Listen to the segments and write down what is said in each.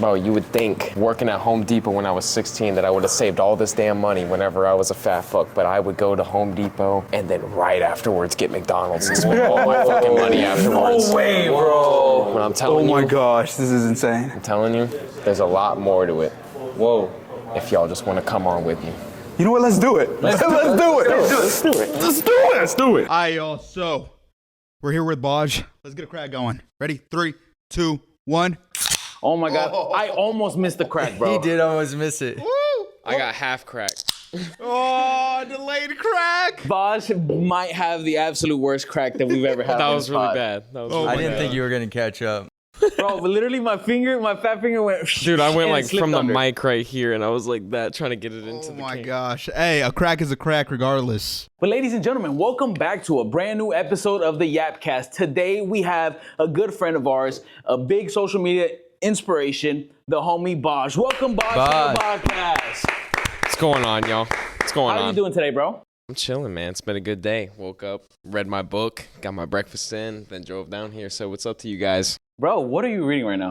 Bro, you would think working at Home Depot when I was 16 that I would have saved all this damn money whenever I was a fat fuck, but I would go to Home Depot and then right afterwards get McDonald's and spend all my fucking money afterwards. No way, bro. When I'm telling you. Oh my gosh, this is insane. I'm telling you, there's a lot more to it. Whoa. If y'all just want to come on with me. You know what? Let's do it. Let's do it. All right, y'all. So we're here with BAJ. Let's get a crack going. Ready? 3, 2, 1. Oh my God. I almost missed the crack, bro. He did almost miss it. Woo! I got half crack. Oh, delayed crack. BAJ might have the absolute worst crack that we've ever had. That on was this really pod. bad. I didn't think you were going to catch up. Bro, but literally my fat finger went. Dude, I went and like slipped from under. the mic right here, and I was like that, trying to get it into Oh the my can. gosh. Hey, a crack is a crack regardless. But ladies and gentlemen, welcome back to a brand new episode of the Yapcast. Today we have a good friend of ours, a big social media inspiration, the homie BAJ. Welcome, BAJ, to the podcast. What's going on, y'all? What's going on? How you doing today, bro? I'm chilling, man. It's been a good day. Woke up, read my book, got my breakfast in, then drove down here. So what's up to you guys? Bro, what are you reading right now?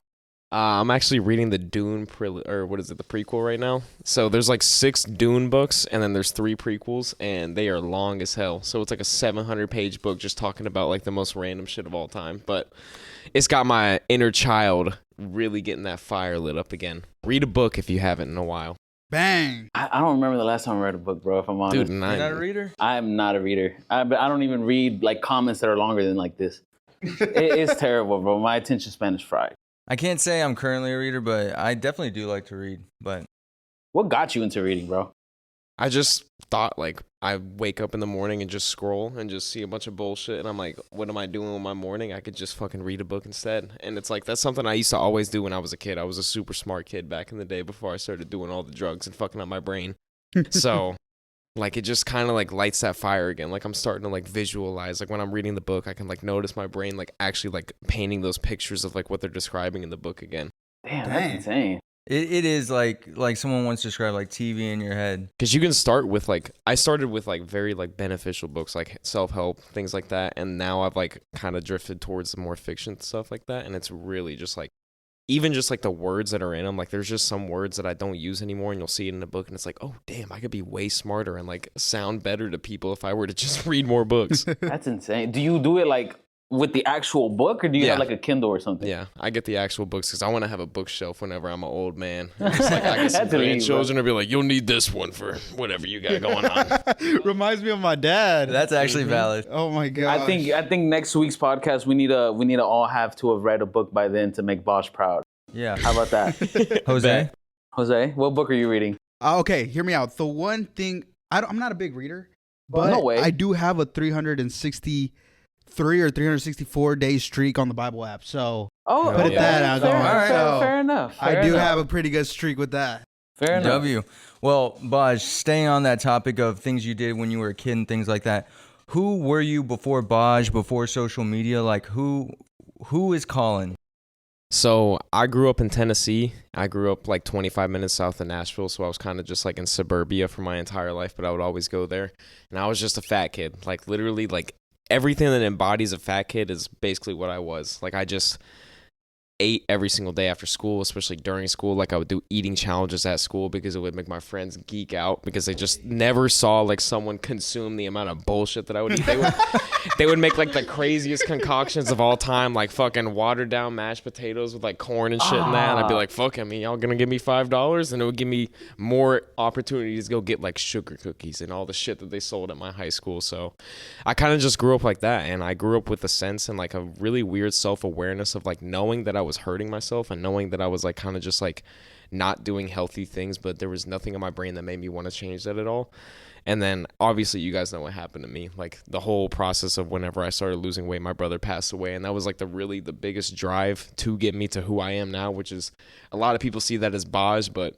I'm actually reading the Dune, the prequel right now. So there's like 6 Dune books, and then there's 3 prequels, and they are long as hell. So it's like a 700-page book just talking about like the most random shit of all time. But it's got my inner child really getting that fire lit up again. Read a book if you haven't in a while. Bang. I don't remember the last time I read a book, bro, if I'm honest. Dude, You're not a reader? I am not a reader. But I don't even read like comments that are longer than like this. It's terrible, bro. My attention span is fried. I can't say I'm currently a reader, but I definitely do like to read. But What got you into reading, bro? I just thought, like, I wake up in the morning and just scroll and just see a bunch of bullshit, and I'm like, what am I doing with my morning? I could just fucking read a book instead. And it's like, that's something I used to always do when I was a kid. I was a super smart kid back in the day before I started doing all the drugs and fucking up my brain. So, like, it just kind of, like, lights that fire again. Like, I'm starting to, like, visualize. Like, when I'm reading the book, I can, like, notice my brain, like, actually, like, painting those pictures of, like, what they're describing in the book again. Damn, that's insane. it is like someone once described like TV in your head. Because you can start with, like, I started with, like, very, like, beneficial books, like self-help, things like that. And now I've, like, kind of drifted towards the more fiction stuff like that. And it's really just, like, even just, like, the words that are in them, like, there's just some words that I don't use anymore. And you'll see it in the book. And it's like, oh, damn, I could be way smarter and, like, sound better to people if I were to just read more books. That's insane. Do you do it like with the actual book, or do you have like a Kindle or something? Yeah, I get the actual books because I want to have a bookshelf whenever I'm an old man. It's like I get some That's elite, grandchildren to be like, you'll need this one for whatever you got going on. Reminds me of my dad. That's actually valid. Oh my god. I think next week's podcast we need to all have to have read a book by then to make BAJ proud. Yeah. How about that? Jose? Jose, what book are you reading? Okay, hear me out. The one thing I'm not a big reader, but No way. I do have a 363 or 364 day streak on the Bible app. So put it that out fair, going. fair, So fair enough. I fair do enough. have a pretty good streak with that. Fair enough. W. Well, BAJ, staying on that topic of things you did when you were a kid and things like that, who were you before BAJ, before social media? Like, who is calling? So I grew up in Tennessee. I grew up like 25 minutes south of Nashville. So I was kind of just like in suburbia for my entire life, but I would always go there. And I was just a fat kid. Like literally like everything that embodies a fat kid is basically what I was. Like I just ate every single day after school, especially during school. Like I would do eating challenges at school because it would make my friends geek out because they just never saw like someone consume the amount of bullshit that I would eat. They would make like the craziest concoctions of all time, like fucking watered down mashed potatoes with like corn and shit in that. And I'd be like, fuck, I mean, y'all gonna give me $5? And it would give me more opportunities to go get like sugar cookies and all the shit that they sold at my high school. So I kind of just grew up like that. And I grew up with a sense and like a really weird self-awareness of like knowing that I was hurting myself and knowing that I was like kind of just like not doing healthy things, but there was nothing in my brain that made me want to change that at all. And then obviously you guys know what happened to me, like the whole process of whenever I started losing weight, my brother passed away. And that was like the biggest drive to get me to who I am now, which is a lot of people see that as BAJ, but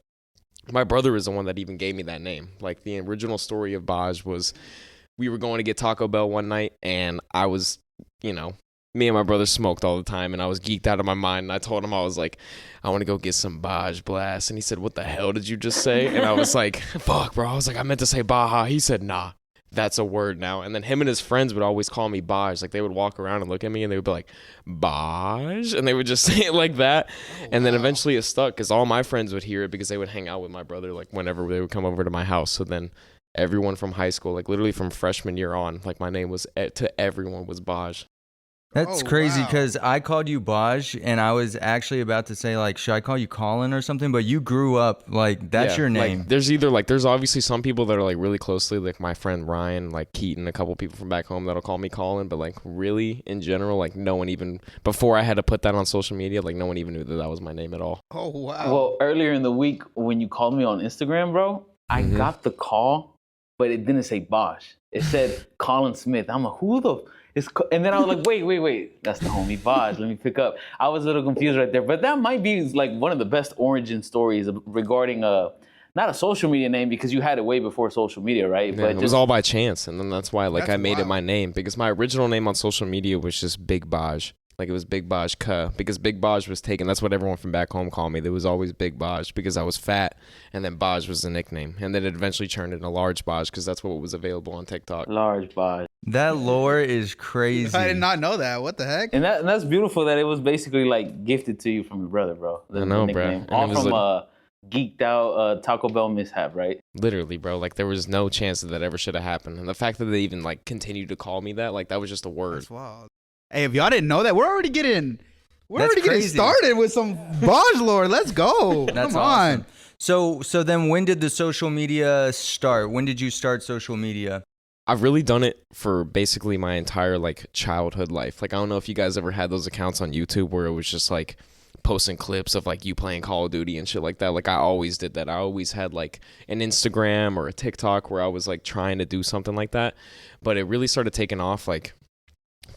my brother is the one that even gave me that name. Like the original story of BAJ was we were going to get Taco Bell one night and I was, you know, me and my brother smoked all the time and I was geeked out of my mind. And I told him, I was like, I want to go get some BAJ Blast. And he said, what the hell did you just say? And I was like, fuck, bro. I was like, I meant to say Baja. He said, nah, that's a word now. And then him and his friends would always call me Baj. Like they would walk around and look at me and they would be like, Baj? And they would just say it like that. And then eventually it stuck because all my friends would hear it because they would hang out with my brother like whenever they would come over to my house. So then everyone from high school, like literally from freshman year on, like my name was to everyone was Baj. That's Oh, crazy wow. because I called you Baj and I was actually about to say like, should I call you Colin or something? But you grew up like that's Yeah, your like, name. there's obviously some people that are like really closely, like my friend Ryan, like Keaton, a couple people from back home that'll call me Colin, but like really in general, like no one even before I had to put that on social media, like no one even knew that that was my name at all. Oh wow. Well, earlier in the week when you called me on Instagram, bro, I got the call, but it didn't say Bosch. It said Colin Smith. I'm like, who the? And then I was like, wait. That's the homie Bosch. Let me pick up. I was a little confused right there. But that might be like one of the best origin stories regarding not a social media name because you had it way before social media, right? Yeah, But it was all by chance, and then that's why like That's I made it wild. my name because my original name on social media was just Big Baj. Like it was Big Baj Ka because Big Baj was taken. That's what everyone from back home called me. There was always Big Baj because I was fat, and then Baj was the nickname, and then it eventually turned into Large Baj because that's what was available on TikTok. large Bosch. That lore is crazy. I did not know that. What the heck? And that's beautiful that it was basically like gifted to you from your brother, bro. I know, bro. nickname. And All it was from geeked out Taco Bell mishap, right? Literally, bro. Like there was no chance that ever should have happened, and the fact that they even like continued to call me that, like that was just a word. That's wild. Hey, if y'all didn't know that, we're already getting That's crazy. started with some Baj lore. Let's go. That's Come awesome. on. So then when did the social media start? When did you start social media? I've really done it for basically my entire like childhood life. Like I don't know if you guys ever had those accounts on YouTube where it was just like posting clips of like you playing Call of Duty and shit like that. Like I always did that. I always had like an Instagram or a TikTok where I was like trying to do something like that. But it really started taking off like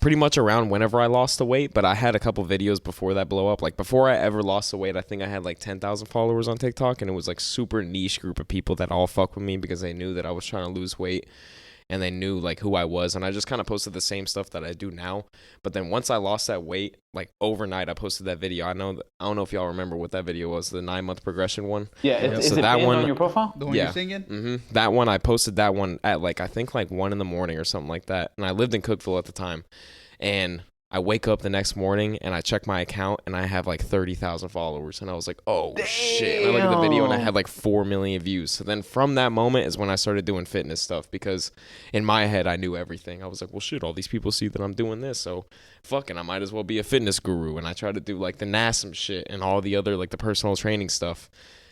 pretty much around whenever I lost the weight, but I had a couple videos before that blow up. Like before I ever lost the weight, I think I had like 10,000 followers on TikTok, and it was like super niche group of people that all fuck with me because they knew that I was trying to lose weight and they knew like who I was, and I just kind of posted the same stuff that I do now. But then once I lost that weight, like overnight I posted that video. I don't know if y'all remember what that video was, the 9-month progression one. Yeah, is So it that pinned one- on your profile? The one Yeah. you're singing? That one, I posted that one at like I think like 1 in the morning or something like that, and I lived in Cookville at the time. And I wake up the next morning and I check my account and I have like 30,000 followers. And I was like, oh shit. And I look at the video and I had like 4 million views. So then from that moment is when I started doing fitness stuff because in my head I knew everything. I was like, well shit, all these people see that I'm doing this. So fucking I might as well be a fitness guru. And I tried to do like the NASM shit and all the other like the personal training stuff.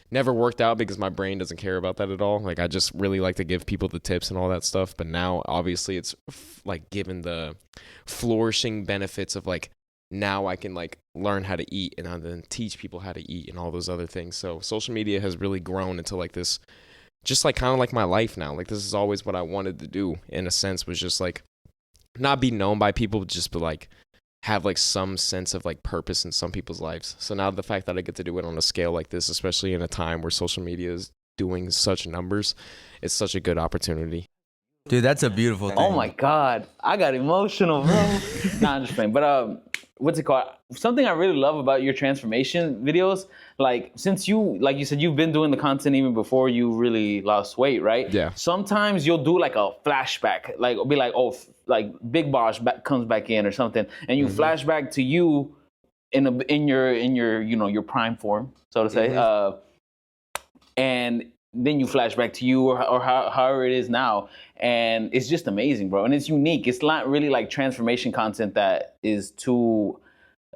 Never worked out because my brain doesn't care about that at all. Like I just really like to give people the tips and all that stuff. But now obviously it's like given the flourishing benefits of like now I can like learn how to eat and then teach people how to eat and all those other things. So social media has really grown into like this, just like kind of like my life now. Like this is always what I wanted to do in a sense, was just like not be known by people, just be like have like some sense of like purpose in some people's lives. So now the fact that I get to do it on a scale like this, especially in a time where social media is doing such numbers, it's such a good opportunity. Dude, that's a beautiful thing. Oh my God, I got emotional, bro. Nah, I'm just playing. But what's it called? Something I really love about your transformation videos, like since you, like you said, you've been doing the content even before you really lost weight, right? Yeah. Sometimes you'll do like a flashback, like it'll be like, oh, like Big Boss comes back in or something, and you flash back to you in your you know your prime form, so to say, and then you flash back to you or however it is now, and it's just amazing, bro. And it's unique. It's not really like transformation content that is too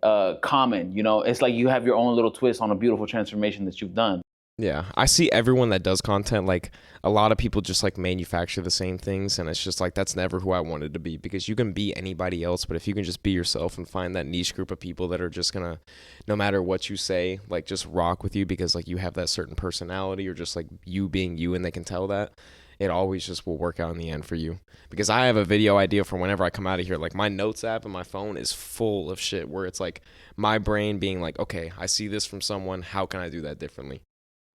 common, you know. It's like you have your own little twist on a beautiful transformation that you've done. Yeah, I see everyone that does content, like a lot of people just like manufacture the same things, and it's just like that's never who I wanted to be, because you can be anybody else, but if you can just be yourself and find that niche group of people that are just gonna, no matter what you say, like just rock with you because like you have that certain personality or just like you being you, and they can tell that, it always just will work out in the end for you. Because I have a video idea for whenever I come out of here, like my notes app on my phone is full of shit where it's like my brain being like, okay, I see this from someone, how can I do that differently?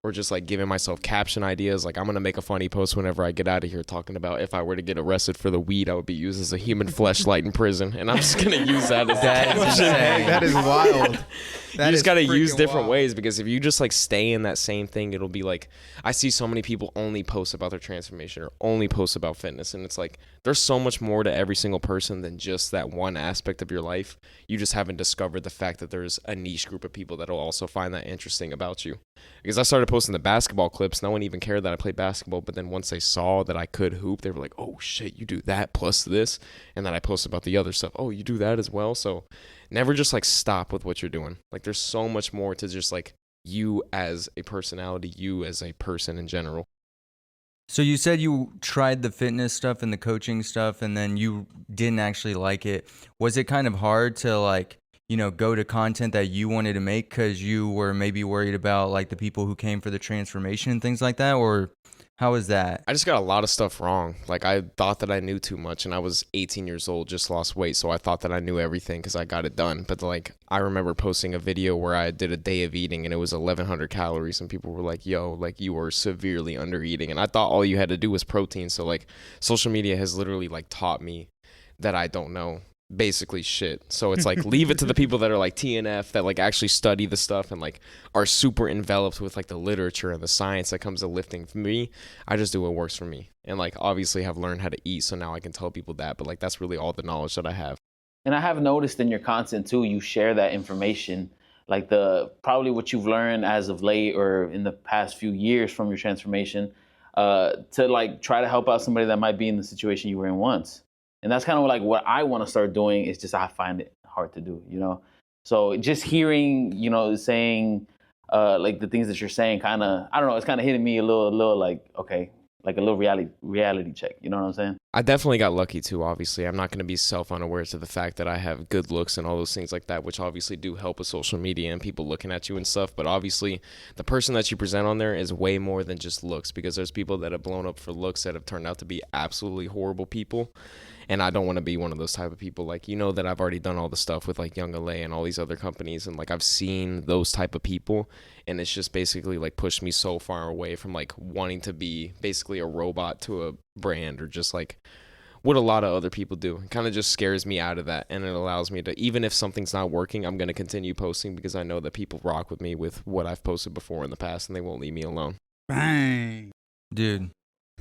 or just like giving myself caption ideas. Like, I'm going to make a funny post whenever I get out of here talking about if I were to get arrested for the weed, I would be used as a human fleshlight in prison. And I'm just going to use that as That is wild. You just got to use different ways, because if you just like stay in that same thing, it'll be like, I see so many people only post about their transformation or only post about fitness. And it's like, there's so much more to every single person than just that one aspect of your life. You just haven't discovered the fact that there's a niche group of people that will also find that interesting about you. Because I started posting the basketball clips. No one even cared that I played basketball. But then once they saw that I could hoop, they were like, oh shit, you do that plus this. And then I posted about the other stuff. Oh, you do that as well. So never just like stop with what you're doing. Like, there's so much more to just like you as a personality, you as a person in general. So you said you tried the fitness stuff and the coaching stuff, and then you didn't actually like it. Was it kind of hard to like, you know, go to content that you wanted to make because you were maybe worried about like the people who came for the transformation and things like that? Or how was that? I just got a lot of stuff wrong. Like, I thought that I knew too much, and I was 18 years old, just lost weight. So I thought that I knew everything because I got it done. But like, I remember posting a video where I did a day of eating and it was 1,100 calories. And people were like, yo, like, you were severely under eating. And I thought all you had to do was protein. So like, social media has literally like taught me that I don't know basically shit. So it's like, leave it to the people that are like TNF, that like actually study the stuff and like are super enveloped with like the literature and the science that comes to lifting. For me, I just do what works for me, and like obviously have learned how to eat, so now I can tell people that. But like, that's really all the knowledge that I have. And I have noticed in your content too, you share that information, like the probably what you've learned as of late or in the past few years from your transformation, to like try to help out somebody that might be in the situation you were in once. And that's kind of like what I want to start doing. Is just I find it hard to do, you know. So just hearing, you know, saying like the things that you're saying, kind of, I don't know, it's kind of hitting me a little like, okay, like a little reality check. You know what I'm saying? I definitely got lucky too. Obviously, I'm not going to be self-unaware to the fact that I have good looks and all those things like that, which obviously do help with social media and people looking at you and stuff. But obviously, the person that you present on there is way more than just looks, because there's people that have blown up for looks that have turned out to be absolutely horrible people. And I don't want to be one of those type of people. Like, you know that I've already done all the stuff with like Young LA and all these other companies. And like, I've seen those type of people. And it's just basically like pushed me so far away from like wanting to be basically a robot to a brand, or just like what a lot of other people do. It kind of just scares me out of that. And it allows me to, even if something's not working, I'm going to continue posting, because I know that people rock with me with what I've posted before in the past, and they won't leave me alone. Bang. Dude.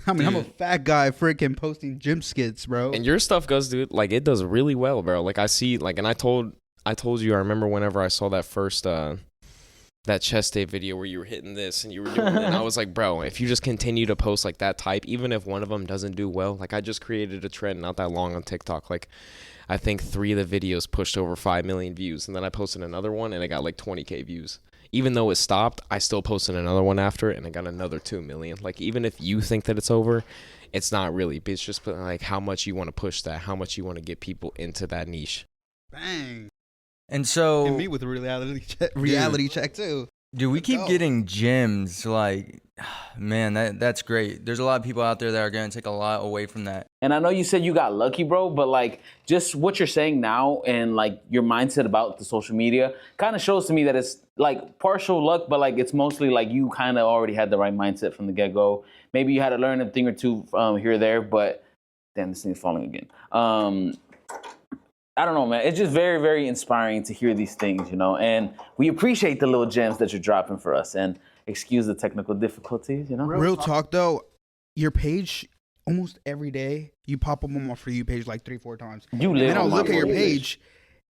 I mean, I'm a fat guy freaking posting gym skits, bro. And your stuff goes, dude, like, it does really well, bro. Like, I see, like, and I told you, I remember whenever I saw that first, that chest day video where you were hitting this and you were doing it, and I was like, bro, if you just continue to post like that type, even if one of them doesn't do well, like, I just created a trend not that long on TikTok. Like, I think 3 of the videos pushed over 5 million views, and then I posted another one and it got like 20K views. Even though it stopped, I still posted another one after it, and it got another 2 million. Like, even if you think that it's over, it's not really. It's just like how much you want to push that, how much you want to get people into that niche. Bang. And so, And me with a reality check too. dude, we keep getting gems. Like, man, that's great. There's a lot of people out there that are going to take a lot away from that. And I know you said you got lucky, bro, but like just what you're saying now and like your mindset about the social media kind of shows to me that it's like partial luck, but like it's mostly like you kind of already had the right mindset from the get-go. Maybe you had to learn a thing or two here or there, but damn, this thing's falling again. I don't know, man. It's just very, very inspiring to hear these things, you know, and we appreciate the little gems that you're dropping for us, and excuse the technical difficulties, you know. Real talk though, your page almost every day you pop up on my For You page like 3-4 times. You live and I'll on my look at your For You page,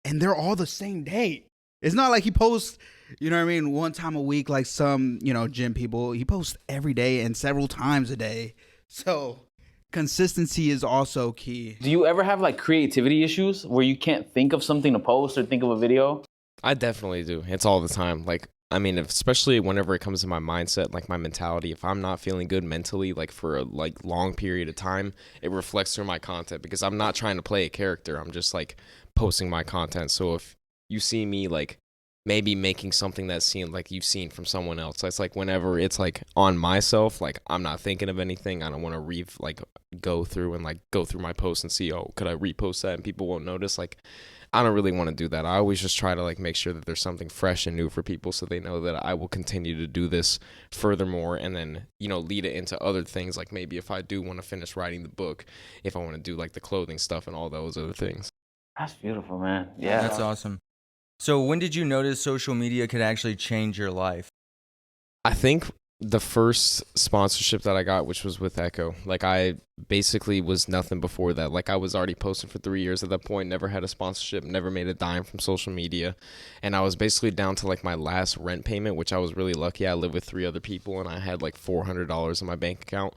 and they're all the same day. It's not like he posts, you know what I mean, one time a week like some, you know, gym people. He posts every day and several times a day. So consistency is also key. Do you ever have like creativity issues where you can't think of something to post or think of a video? I definitely do. It's all the time. Like, I mean, especially whenever it comes to my mindset, like my mentality, if I'm not feeling good mentally, like for a like long period of time, it reflects through my content, because I'm not trying to play a character. I'm just like posting my content. So if you see me like maybe making something that's seen like you've seen from someone else, it's like whenever it's like on myself, like I'm not thinking of anything. I don't want to go through my post and see, oh, could I repost that and people won't notice? Like, I don't really want to do that. I always just try to like make sure that there's something fresh and new for people so they know that I will continue to do this furthermore, and then, you know, lead it into other things. Like maybe if I do want to finish writing the book, if I want to do like the clothing stuff and all those other things. That's beautiful, man. Yeah. That's awesome. So when did you notice social media could actually change your life? I think the first sponsorship that I got, which was with Ekko, like I basically was nothing before that. Like I was already posting for 3 years at that point, never had a sponsorship, never made a dime from social media. And I was basically down to like my last rent payment, which I was really lucky. I lived with 3 other people and I had like $400 in my bank account.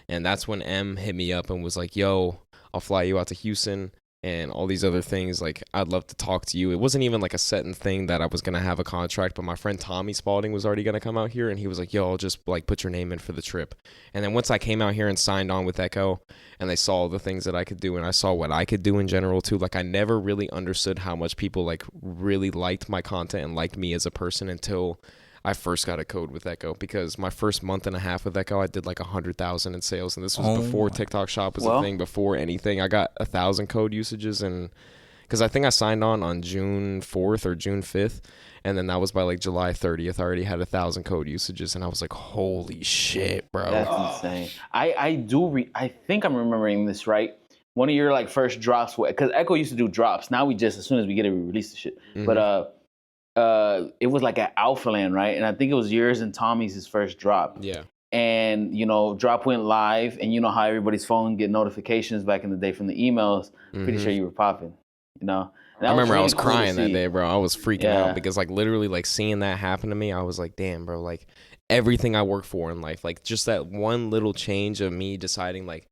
And that's when M hit me up and was like, yo, I'll fly you out to Houston and all these other things. Like, I'd love to talk to you. It wasn't even like a set in thing that I was going to have a contract, but my friend Tommy Spalding was already going to come out here, and he was like, yo, I'll just like put your name in for the trip. And then once I came out here and signed on with Ekko, and they saw the things that I could do, and I saw what I could do in general too, like I never really understood how much people like really liked my content and liked me as a person until I first got a code with Ekko, because my first month and a half with Ekko, I did like 100,000 in sales, and this was before TikTok Shop was a thing, before anything. I got 1,000 code usages, and because I think I signed on June 4th or June 5th, and then that was by like July 30th. I already had 1,000 code usages, and I was like, holy shit, bro. That's insane. I think I'm remembering this right. One of your like first drops, because Ekko used to do drops. Now we just, as soon as we get it, we release the shit. Mm-hmm. But it was like at Alphaland, right? And I think it was yours and Tommy's first drop. Yeah. And, you know, drop went live, and you know how everybody's phone get notifications back in the day from the emails. Pretty sure you were popping, you know? I remember I was crying that day, bro. I was freaking out because like literally like seeing that happen to me, I was like, damn, bro, like everything I work for in life, like just that one little change of me deciding like,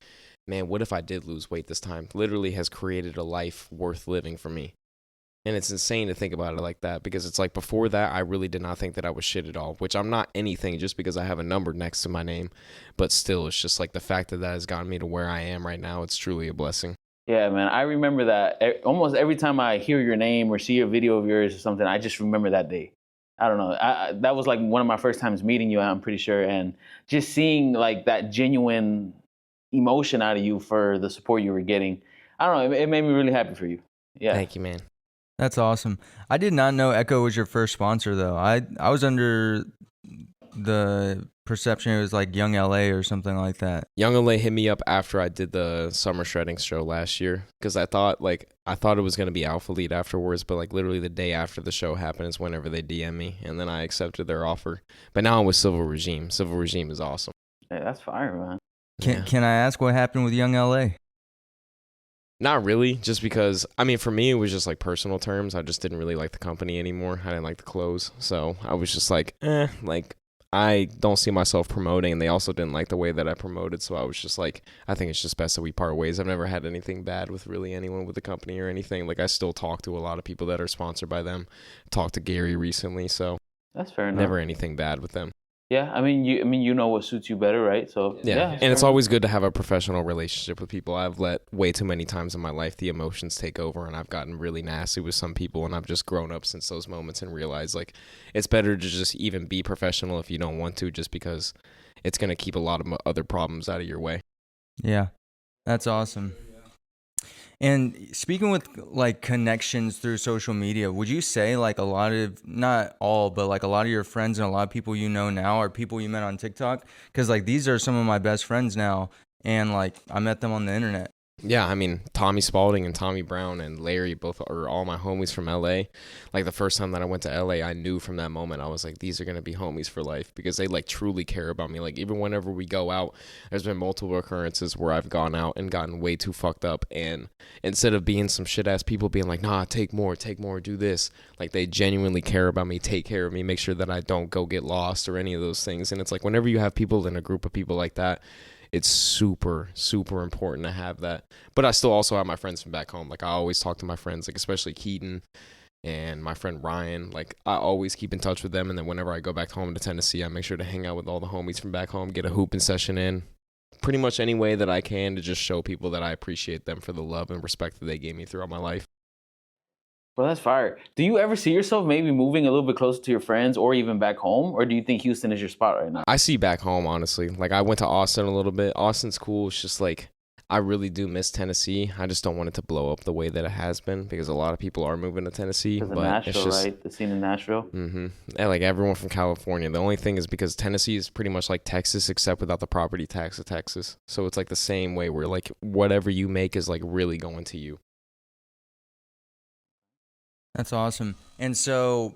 man, what if I did lose weight this time, literally has created a life worth living for me. And it's insane to think about it like that, because it's like before that, I really did not think that I was shit at all, which I'm not anything just because I have a number next to my name. But still, it's just like the fact that that has gotten me to where I am right now. It's truly a blessing. Yeah, man. I remember that almost every time I hear your name or see a video of yours or something, I just remember that day. I don't know. That was like one of my first times meeting you, I'm pretty sure. And just seeing like that genuine emotion out of you for the support you were getting. I don't know. It made me really happy for you. Yeah. Thank you, man. That's awesome. I did not know Ekko was your first sponsor, though. I was under the perception it was like Young LA or something like that. Young LA hit me up after I did the summer shredding show last year, because I thought it was going to be Alpha Lead afterwards, but like literally the day after the show happened is whenever they DM me, and then I accepted their offer. But now I'm with Civil Regime. Civil Regime is awesome. Hey, that's fire, man. Can I ask what happened with Young LA? Not really, just because, I mean, for me, it was just like personal terms. I just didn't really like the company anymore. I didn't like the clothes. So I was just like, like, I don't see myself promoting. And they also didn't like the way that I promoted. So I was just like, I think it's just best that we part ways. I've never had anything bad with really anyone with the company or anything. Like, I still talk to a lot of people that are sponsored by them. Talked to Gary recently. So that's fair enough. Never anything bad with them. Yeah, I mean, you know what suits you better, right? So yeah. And it's always good to have a professional relationship with people. I've let way too many times in my life the emotions take over, and I've gotten really nasty with some people, and I've just grown up since those moments and realized like it's better to just even be professional if you don't want to, just because it's going to keep a lot of other problems out of your way. Yeah, that's awesome. And speaking with like connections through social media, would you say like a lot of, not all, but like a lot of your friends and a lot of people you know now are people you met on TikTok? Because like these are some of my best friends now, and like I met them on the internet. Yeah, I mean, Tommy Spalding and Tommy Brown and Larry both are all my homies from LA. Like the first time that I went to LA, I knew from that moment, I was like, these are going to be homies for life, because they like truly care about me. Like even whenever we go out, there's been multiple occurrences where I've gone out and gotten way too fucked up. And instead of being some shit ass people being like, nah, take more, do this. Like they genuinely care about me, take care of me, make sure that I don't go get lost or any of those things. And it's like whenever you have people in a group of people like that, it's super, super important to have that. But I still also have my friends from back home. Like I always talk to my friends, like especially Keaton and my friend Ryan. Like I always keep in touch with them. And then whenever I go back home to Tennessee, I make sure to hang out with all the homies from back home, get a hooping session in. Pretty much any way that I can to just show people that I appreciate them for the love and respect that they gave me throughout my life. Well, that's fire. Do you ever see yourself maybe moving a little bit closer to your friends or even back home? Or do you think Houston is your spot right now? I see back home, honestly. Like, I went to Austin a little bit. Austin's cool. It's just like, I really do miss Tennessee. I just don't want it to blow up the way that it has been because a lot of people are moving to Tennessee. Because of But Nashville, it's just, right? The scene in Nashville. Mm-hmm. And like everyone from California. The only thing is because Tennessee is pretty much like Texas, except without the property tax of Texas. So it's like the same way where like whatever you make is like really going to you. That's awesome. And so,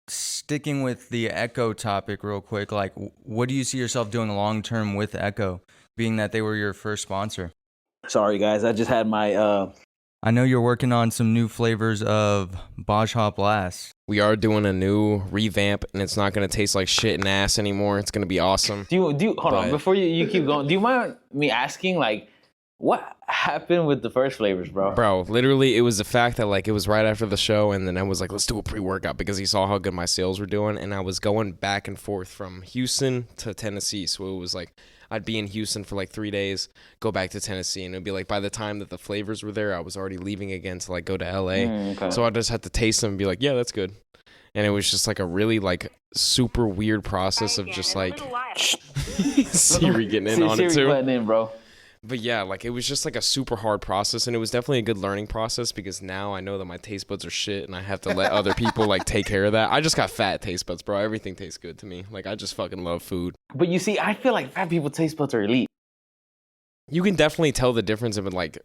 sticking with the Ekko topic real quick, like what do you see yourself doing long term with Ekko, being that they were your first sponsor? Sorry, guys. I just had my I know you're working on some new flavors of BAJ Blast. We are doing a new revamp, and it's not going to taste like shit and ass anymore. It's going to be awesome. Do you hold on before you keep going? Do you mind me asking, like, what happened with the first flavors, bro? Bro, literally, it was the fact that like it was right after the show, and then I was like, let's do a pre-workout because he saw how good my sales were doing, and I was going back and forth from Houston to Tennessee. So it was like I'd be in Houston for like 3 days, go back to Tennessee, and it'd be like by the time that the flavors were there, I was already leaving again to like go to LA. Okay. So I just had to taste them and be like, yeah, that's good. And it was just like a really like super weird process of just like Siri getting in on it Siri too. butting in, bro. But yeah, like it was just like a super hard process, and it was definitely a good learning process because now I know that my taste buds are shit and I have to let other people like take care of that. I just got fat taste buds, bro. Everything tastes good to me. Like I just fucking love food. But you see, I feel like fat people taste buds are elite. You can definitely tell the difference of it, like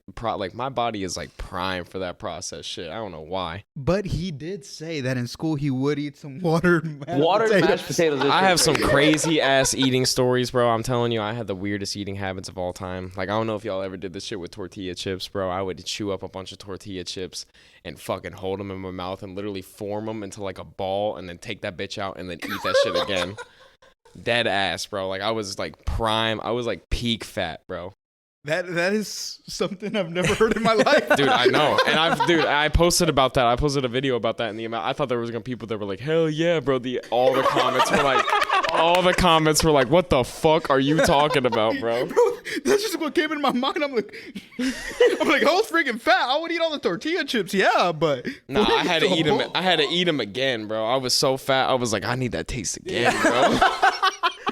my body is like prime for that process shit. I don't know why. But he did say that in school he would eat some watered Mashed potatoes. I have some crazy ass eating stories, bro. I'm telling you, I had the weirdest eating habits of all time. Like I don't know if y'all ever did this shit with tortilla chips, bro. I would chew up a bunch of tortilla chips and fucking hold them in my mouth and literally form them into like a ball and then take that bitch out and then eat that shit again. Dead ass, bro. Like I was like prime. I was like peak fat, bro. That is something I've never heard in my life. Dude, I know. And I posted about that. I posted a video about that in the amount. I thought there was gonna be people that were like, hell yeah, bro. All the comments were like, what the fuck are you talking about, bro? Bro, that's just what came in my mind. I'm like, I was freaking fat. I would eat all the tortilla chips, yeah, but no, I had to eat them. I had to eat them again, bro. I was so fat. I was like, I need that taste again, bro.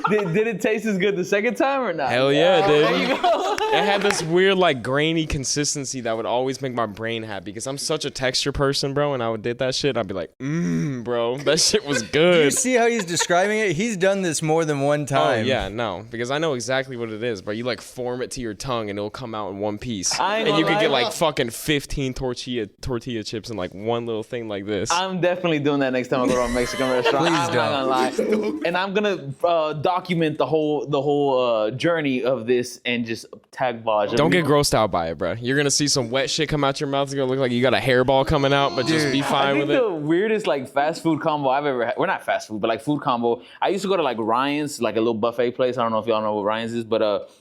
Did it taste as good the second time or not? Hell yeah, dude. There you go. It had this weird, like, grainy consistency that would always make my brain happy because I'm such a texture person, bro. And I would did that shit, I'd be like, bro, that shit was Do you good. see how he's describing it? He's done this more than one time. Oh, yeah, no, because I know exactly what it is, bro. You, like, form it to your tongue and it'll come out in one piece. And you could get, like, fucking 15 tortilla chips in, like, one little thing like this. I'm definitely doing that next time I go to a Mexican restaurant. Please I'm not gonna lie. And I'm gonna document the whole journey of this and just tag BAJ. Don't get grossed out by it, bro. You're gonna see some wet shit come out your mouth. It's gonna look like you got a hairball coming out, but just be fine with I think it. the weirdest like fast food combo I've ever had. Well, not fast food, but like food combo. I used to go to like Ryan's, like a little buffet place. I don't know if y'all know what Ryan's is, but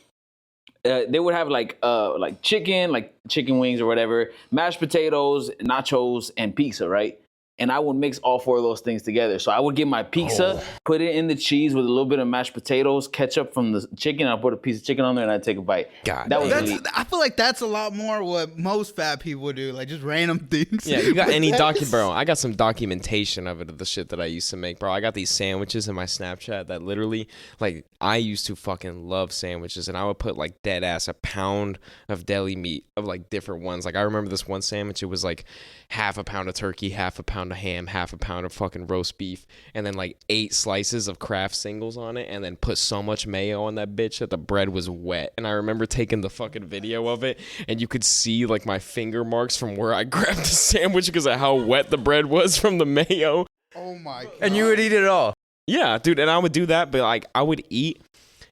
they would have like chicken wings or whatever, mashed potatoes, nachos, and pizza, right? And I would mix all four of those things together. So I would get my pizza, put it in the cheese with a little bit of mashed potatoes, ketchup from the chicken. I'd put a piece of chicken on there and I'd take a bite. God, that was elite. I feel like that's a lot more what most fat people do, like just random things. Yeah, you got any bro? I got some documentation of it, of the shit that I used to make, bro. I got these sandwiches in my Snapchat that literally, like, I used to fucking love sandwiches, and I would put like dead ass a pound of deli meat of like different ones. Like I remember this one sandwich, it was like half a pound of turkey, half a pound of ham, half a pound of fucking roast beef, and then like 8 slices of Kraft singles on it, and then put so much mayo on that bitch that the bread was wet. And I remember taking the fucking video of it, and you could see like my finger marks from where I grabbed the sandwich because of how wet the bread was from the mayo. Oh my god. And you would eat it all. Yeah, dude, and I would do that, but like I would eat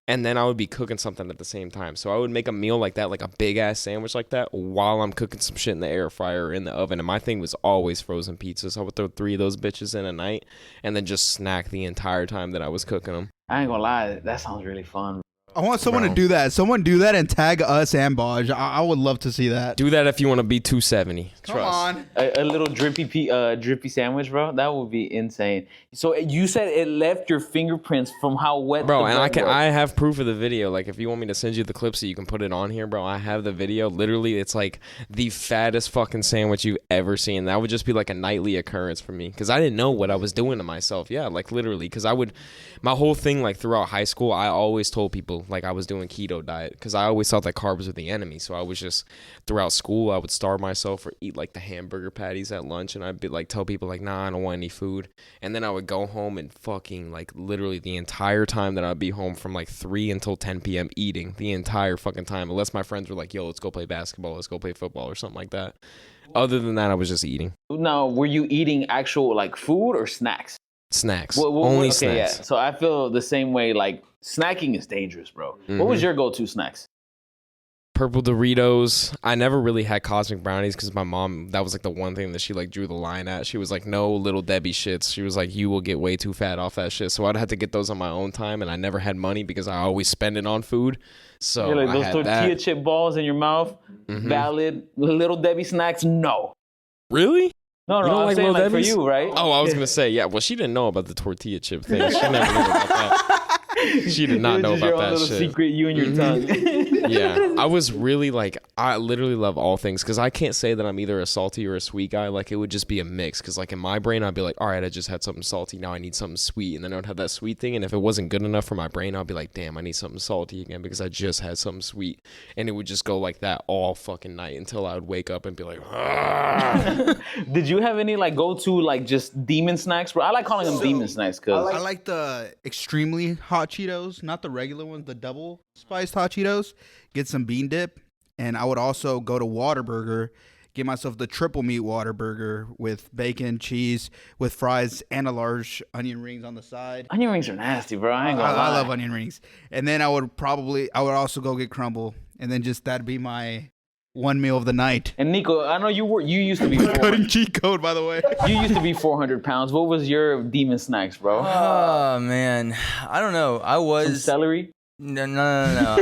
and then I would be cooking something at the same time. So I would make a meal like that, like a big ass sandwich like that, while I'm cooking some shit in the air fryer or in the oven. And my thing was always frozen pizzas. So I would throw 3 of those bitches in a night and then just snack the entire time that I was cooking them. I ain't gonna lie, that sounds really fun. I want someone to do that. Someone do that and tag us and BAJ. I would love to see that. Do that if you want to be 270. Come on. A little drippy sandwich, bro. That would be insane. So you said it left your fingerprints from how wet. Bro, the and bread was. I have proof of the video. Like, if you want me to send you the clip so you can put it on here, bro, I have the video. Literally, it's like the fattest fucking sandwich you've ever seen. That would just be like a nightly occurrence for me because I didn't know what I was doing to myself. Yeah, like literally, because my whole thing, like throughout high school, I always told people, keto. Like I was doing keto diet because I always thought that carbs were the enemy. So I was just throughout school, I would starve myself or eat like the hamburger patties at lunch, and I'd be like tell people like, nah, I don't want any food. And then I would go home and fucking like literally the entire time that I'd be home from like 3 until 10 p.m. eating the entire fucking time, unless my friends were like, yo, let's go play basketball, let's go play football or something like that. Other than that, I was just eating. Now, were you eating actual like food or snacks? Snacks. Okay, Only snacks. yeah. So I feel the same way. Like snacking is dangerous, bro. What was your go-to snacks? Purple Doritos. I never really had cosmic brownies because my mom, that was like the one thing that she like drew the line at. She was like, no little Debbie shits. She was like, you will get way too fat off that shit. So I'd have to get those on my own time, and I never had money because I always spend it on food. So You're like I those had tortilla that. chip balls in your mouth. Valid. Little Debbie snacks? No. Really? No, You don't I'm like saying Little like for Debbie's? you, right? Oh, I was gonna say, yeah. Well, she didn't know about the tortilla chip thing. She never knew about that. She did not It was know just your about own that little shit. secret, you and your tongue. Yeah, I was really like, I literally love all things because I can't say that I'm either a salty or a sweet guy. Like it would just be a mix because like in my brain I'd be like, all right, I just had something salty, now I need something sweet, and then I would have that sweet thing, and if it wasn't good enough for my brain, I'd be like, damn, I need something salty again because I just had something sweet, and it would just go like that all fucking night until I would wake up and be like, ah. Did you have any like go-to like just demon snacks, bro? I like calling them demon snacks because I like the extremely hot Cheetos, not the regular ones, the double spiced hot Cheetos. Get some bean dip, and I would also go to Whataburger, get myself the triple meat Whataburger with bacon, cheese, with fries, and a large onion rings on the side. onion rings are nasty, bro. I ain't gonna lie. I love onion rings. And then I would also go get crumble, and then just that'd be my one meal of the night. And Nico, I know you used to be Cutting cheat code, by the way. you used to be 400 pounds. What was your demon snacks, bro? Oh man, I don't know. I Some was celery. no.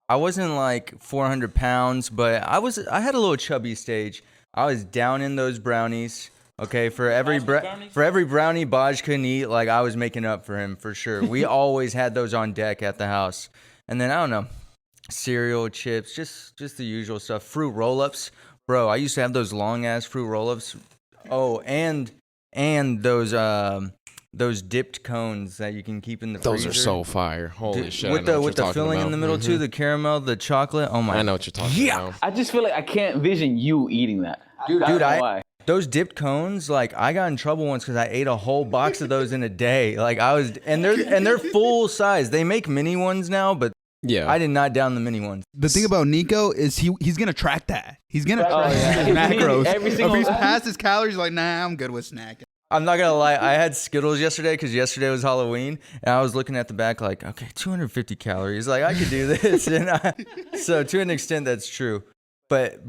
I wasn't like 400 pounds, but I had a little chubby stage. I was down in those brownies. Okay, for every brownie BAJ couldn't eat, like I was making up for him for sure. We always had those on deck at the house. And then I don't know, cereal, chips, just the usual stuff. Fruit roll-ups, bro. I used to have those long ass fruit roll-ups. Oh, and those dipped cones that you can keep in the freezer. Those are so fire. Holy Dude, shit. with the filling in the middle too, the caramel, the chocolate. Oh my! I know what you're talking about. I just feel like I can't vision you eating that. Dude, I don't know why. those dipped cones, like I got in trouble once because I ate a whole box of those in a day. Like they're full size. They make mini ones now, but Yeah. I did not down the mini ones. The thing about Nico is he's gonna track that. He's gonna track his macros. Every If single- he's past his calories, like nah, I'm good with snacking. I'm not gonna lie, I had Skittles yesterday because yesterday was Halloween, and I was looking at the back like, okay, 250 calories, like I could do this, so to an extent that's true. But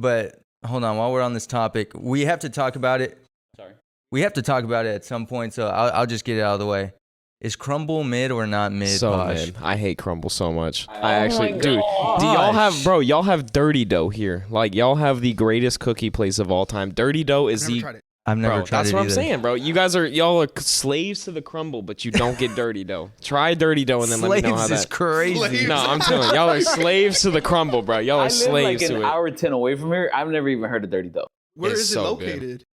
hold on, while we're on this topic, we have to talk about it. Sorry. We have to talk about it at some point, so I'll just get it out of the way. Is crumble mid or not mid? So Bosh? mid. I hate crumble so much. I my actually, God. dude. Do y'all have, Gosh. bro? Y'all have dirty dough here. Like y'all have the greatest cookie place of all time. Dirty dough is Never the. tried it. I've never Bro, tried that's it what I'm either. saying, bro. Y'all are slaves to the crumble, but you don't get dirty dough. Try dirty dough and then let me know how Slaves is that. crazy. Slaves. No, I'm telling you, y'all are slaves to the crumble, bro. Y'all I are live like slaves an to it. hour 10 away from here. I've never even heard of Dirty Dough. Where It's is it so good. located?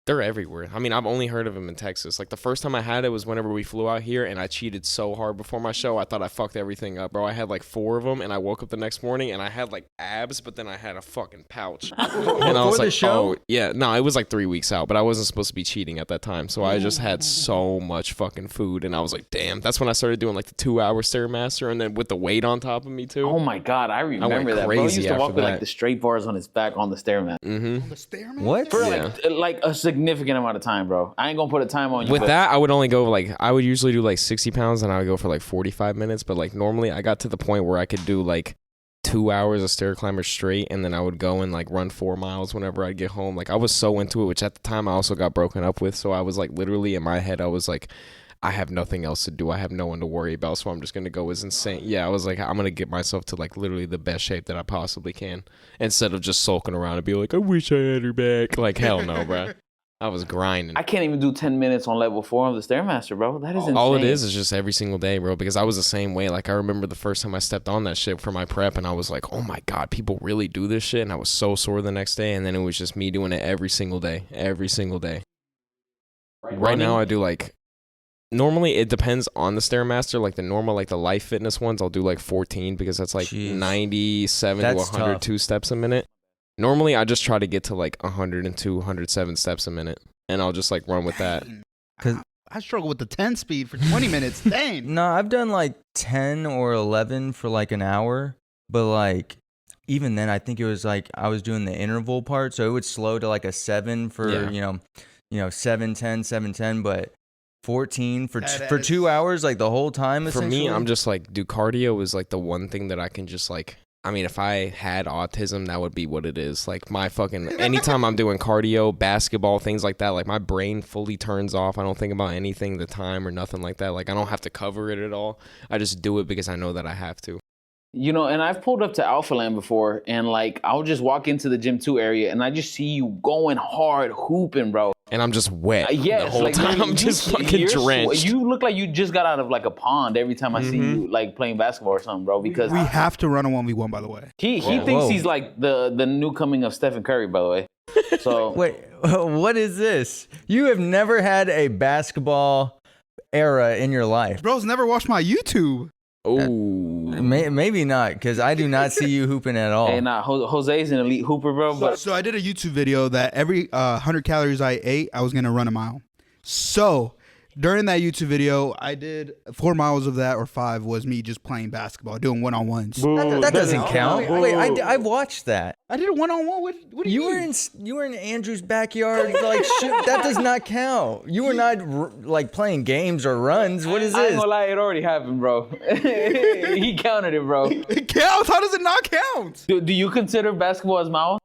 They're everywhere. I mean, I've only heard of them in Texas. Like the first time I had it was whenever we flew out here, and I cheated so hard before my show. I thought I fucked everything up, bro. I had like 4 of them, and I woke up the next morning, and I had like abs, but then I had a fucking pouch. And I was Before the like, show? oh yeah, no, it was like 3 weeks out, but I wasn't supposed to be cheating at that time, so I just had so much fucking food, and I was like, damn. That's when I started doing like the 2-hour Stairmaster, and then with the weight on top of me too. Oh my God, I remember that. Bro, he crazy used to walk after with like that. the straight bars on his back on the Stairmaster. The Stairmaster? What? For Yeah. like a significant amount of time, bro. I ain't gonna put a time on you. With but that, I would only go like, I would usually do like 60 pounds and I would go for like 45 minutes. But like normally I got to the point where I could do like 2 hours of stair climber straight. And then I would go and like run 4 miles whenever I'd get home. Like I was so into it, which at the time I also got broken up with. So I was like literally in my head, I was like, I have nothing else to do. I have no one to worry about. So I'm just going to go as insane. Yeah, I was like, I'm going to get myself to like literally the best shape that I possibly can. Instead of just sulking around and be like, I wish I had her back. Like hell no, bro. I was grinding. I can't even do 10 minutes on level 4 of the Stairmaster, bro. That is insane. All it is just every single day, bro, because I was the same way. Like, I remember the first time I stepped on that shit for my prep, and I was like, oh my God, people really do this shit? And I was so sore the next day, and then it was just me doing it every single day. Every single day. Right now, I do like normally it depends on the Stairmaster. Like the normal, like the Life Fitness ones, I'll do like 14 because that's like Jeez. 97 That's to 102 steps a minute. Normally, I just try to get to like 102, 107 steps a minute, and I'll just like run with that. Cause I struggle with the 10 speed for 20 minutes. Dang. No, I've done like 10 or 11 for like an hour, but like even then, I think it was like I was doing the interval part, so it would slow to like a 7 for Yeah. 7:10, 7:10, but 14 for That for is- 2 hours, like the whole time. For me, essentially. I'm just like, cardio is like the one thing that I can just like. I mean, if I had autism, that would be what it is. Like my fucking anytime I'm doing cardio, basketball, things like that, like my brain fully turns off. I don't think about anything, the time or nothing like that. Like I don't have to cover it at all. I just do it because I know that I have to. You know, and I've pulled up to Alpha Land before, and like I'll just walk into the gym 2 area, and I just see you going hard, hooping, bro. And I'm just wet Yes, the whole like, time. I'm just fucking drenched. You look like you just got out of like a pond every time I see you like playing basketball or something, bro. Because We have to run a 1v1, by the way. he Whoa. thinks Whoa. he's like the new coming of Stephen Curry, by the way. So Wait, what is this? You have never had a basketball era in your life. Bro's never watched my YouTube. Oh, Maybe not, because I do not see you hooping at all. hey, nah, Jose's an elite hooper, bro. But So I did a YouTube video that every 100 calories I ate, I was going to run a mile. So during that YouTube video, I did 4 miles of that, or 5 was me just playing basketball, doing one-on-ones. That doesn't count. Boo. Wait, I watched that. I did a one-on-one. What do you mean? You were in Andrew's backyard. Like shit, that does not count. You were not like playing games or runs. What is I ain't this? gonna lie, it already happened, bro. He counted it, bro. It counts. How does it not count? Do you consider basketball as mile?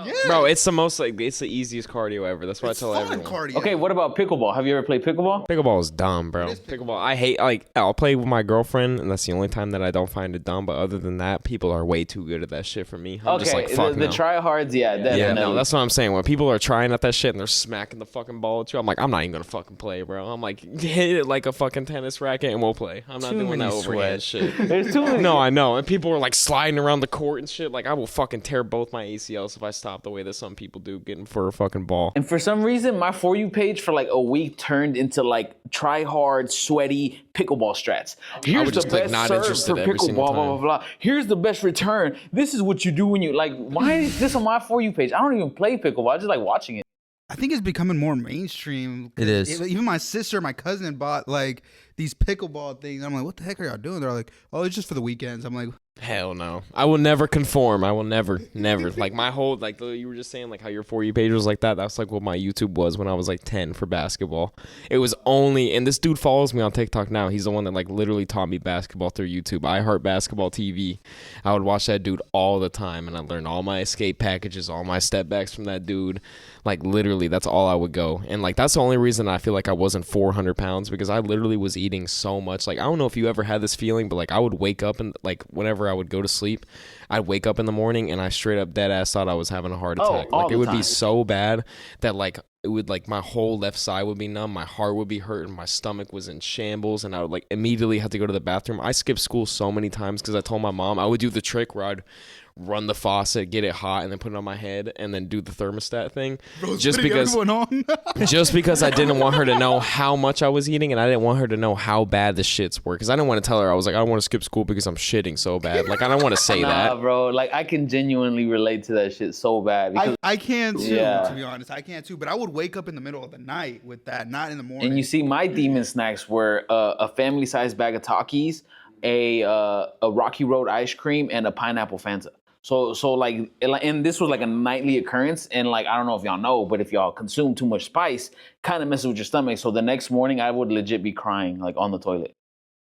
Yeah. bro, it's the most like it's the easiest cardio ever. That's what It's I tell fun everyone. cardio. Okay, what about pickleball? Have you ever played pickleball? Pickleball is dumb, bro. Pickleball, I hate. Like, I'll play with my girlfriend, and that's the only time that I don't find it dumb. But other than that, people are way too good at that shit for me. I'm just like, fuck the no. tryhards, yeah, definitely. Yeah, no, that's what I'm saying. When people are trying at that shit and they're smacking the fucking ball at you, I'm like, I'm not even gonna fucking play, bro. I'm like, hit it like a fucking tennis racket and we'll play. I'm not Too doing many that overhand shit. There's too many. No, I know. And people are like sliding around the court and shit. Like, I will fucking tear both my ACLs if I stop the way that some people do getting for a fucking ball. And for some reason, my For You page for like a week turned into like try hard, sweaty pickleball strats. Here's would just the click best not serve interested for every pickleball, single blah, blah, time. blah. Here's the best return. This is what you do when you like, why is this on my For You page? I don't even play pickleball. I just like watching it. I think it's becoming more mainstream. It is. Even my sister, my cousin bought like these pickleball things. I'm like, what the heck are y'all doing? They're like, oh, it's just for the weekends. I'm like, Hell no. I will never conform. I will never. Like my whole, like you were just saying, like how your For You page was like that. That's like what my YouTube was when I was like 10 for basketball. It was only, and this dude follows me on TikTok now. He's the one that like literally taught me basketball through YouTube. I Heart Basketball TV. I would watch that dude all the time, and I learned all my escape packages, all my step backs from that dude. Like literally, that's all I would go. And like that's the only reason I feel like I wasn't 400 pounds, because I literally was eating so much. Like I don't know if you ever had this feeling, but like I would wake up and like whenever I would go to sleep, I'd wake up in the morning and I straight up dead ass thought I was having a heart attack. all Like it the would time. be so bad that like it would like my whole left side would be numb, my heart would be hurting, my stomach was in shambles, and I would like immediately have to go to the bathroom. I skipped school so many times because I told my mom I would do the trick where I'd run the faucet, get it hot, and then put it on my head, and then do the thermostat thing. Bro's Just putting because everyone on. just because I didn't want her to know how much I was eating, and I didn't want her to know how bad the shits were, because I didn't want to tell her. I was like, I don't want to skip school because I'm shitting so bad. Like I don't want to say Nah, that. bro. Like I can genuinely relate to that shit so bad because I can too, Yeah. to be honest. I can too. But I would wake up in the middle of the night with that, not in the morning. and you see my demon snacks were a family-sized bag of Takis, a Rocky Road ice cream, and a pineapple Fanta. So like, and this was like a nightly occurrence, and like I don't know if y'all know, but if y'all consume too much spice, kind of messes with your stomach. So the next morning, I would legit be crying like on the toilet.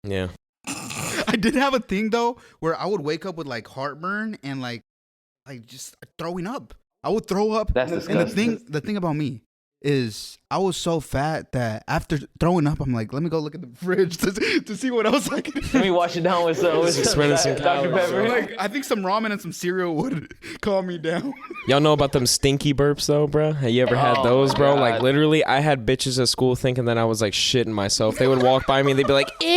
Yeah. I did have a thing though where I would wake up with like heartburn and like just throwing up. I would throw up. That's And disgusting. the thing about me is I was so fat that after throwing up, I'm like, let me go look at the fridge to see what else I can. Let me wash it down with some Spreading some Dr. calories, Pepper. Like, I think some ramen and some cereal would calm me down. Y'all know about them stinky burps though, bro? Have you ever had Oh, those, my bro? God. Like literally, I had bitches at school thinking that I was like shitting myself. They would walk by me and they'd be like, "Ew,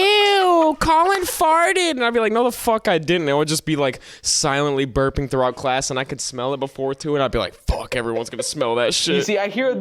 oh, Colin farted. And I'd be like, no, the fuck I didn't. I would just be like silently burping throughout class, and I could smell it before too. And I'd be like, fuck, everyone's going to smell that shit. You see, I hear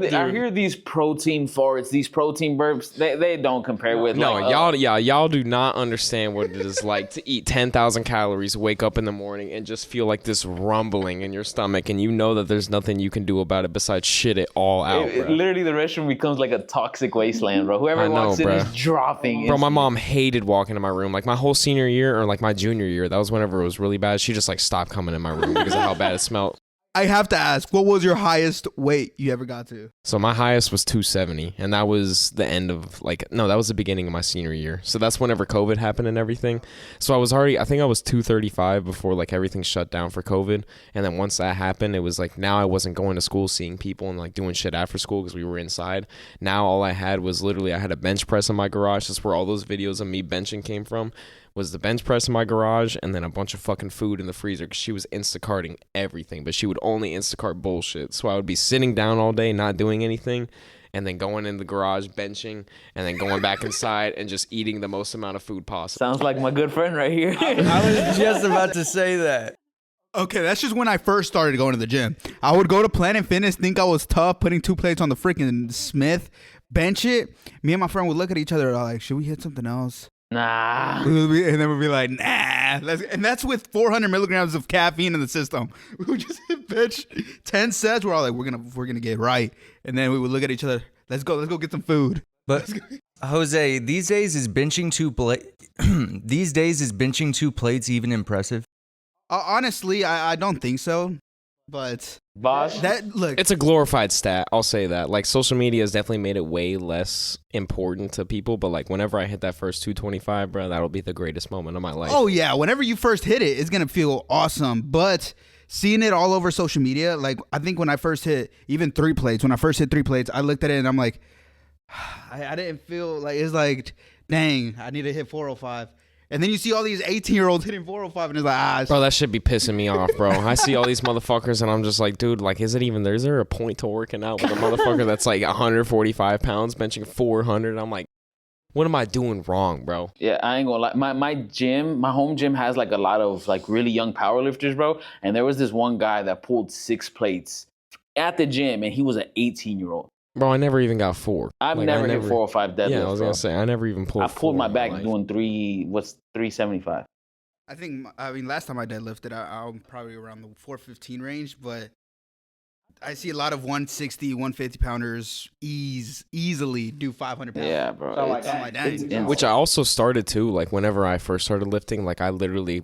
these protein farts, these protein burps. They don't compare with y'all do not understand what it is like to eat 10,000 calories, wake up in the morning, and just feel like this rumbling in your stomach, and you know that there's nothing you can do about it besides shit it all out. Literally, the restroom becomes like a toxic wasteland, bro. Whoever walks in is dropping. Bro, my mom hated walking in my room. Like my whole senior year or like my junior year, that was whenever it was really bad. She just like stopped coming in my room because of how bad it smelled. I have to ask, what was your highest weight you ever got to? So my highest was 270, and that was the end of that was the beginning of my senior year. So that's whenever COVID happened and everything. So I think I was 235 before like everything shut down for COVID. And then once that happened, it was like now I wasn't going to school, seeing people and like doing shit after school because we were inside. Now all I had was literally I had a bench press in my garage. That's where all those videos of me benching came from. Was the bench press in my garage and then a bunch of fucking food in the freezer because she was Instacarting everything, but she would only Instacart bullshit. So I would be sitting down all day, not doing anything, and then going in the garage, benching, and then going back inside and just eating the most amount of food possible. Sounds like my good friend right here. I was just about to say that. Okay, that's just when I first started going to the gym. I would go to Planet Fitness, think I was tough, putting 2 plates on the freaking Smith, bench it. Me and my friend would look at each other like, should we hit something else? Nah. And then we'd be like, nah. And that's with 400 milligrams of caffeine in the system. We would just hit bench 10 sets. We're all like, we're gonna get right. And then we would look at each other. Let's go get some food. But Jose, these days is benching 2 plates even impressive? Honestly, I don't think so. But Bosh, it's a glorified stat. I'll say that. Like social media has definitely made it way less important to people. But like whenever I hit that first 225, bro, that'll be the greatest moment of my life. Oh yeah, whenever you first hit it, it's gonna feel awesome. But seeing it all over social media, like I think when I first hit even 3 plates, I looked at it and I'm like, I didn't feel like it's like, dang, I need to hit 405. And then you see all these 18-year-olds hitting 405, and it's like, bro, that should be pissing me off, bro. I see all these motherfuckers, and I'm just like, dude, like, is there a point to working out with a motherfucker that's like 145 pounds, benching 400? I'm like, what am I doing wrong, bro? Yeah, I ain't gonna lie. My home gym has like a lot of like really young powerlifters, bro. And there was this one guy that pulled 6 plates at the gym, and he was an 18-year-old. Bro, I never even got 4. I've never hit 4 or 5 deadlifts. Yeah, I was gonna say I never even pulled. I pulled my back doing 375. 375. I mean, last time I deadlifted, I'm probably around the 415 range, but I see a lot of 160, 150 pounders easily do 500 pounds. Yeah, bro. So I'm like, dang. Which I also started too. Like whenever I first started lifting, like I literally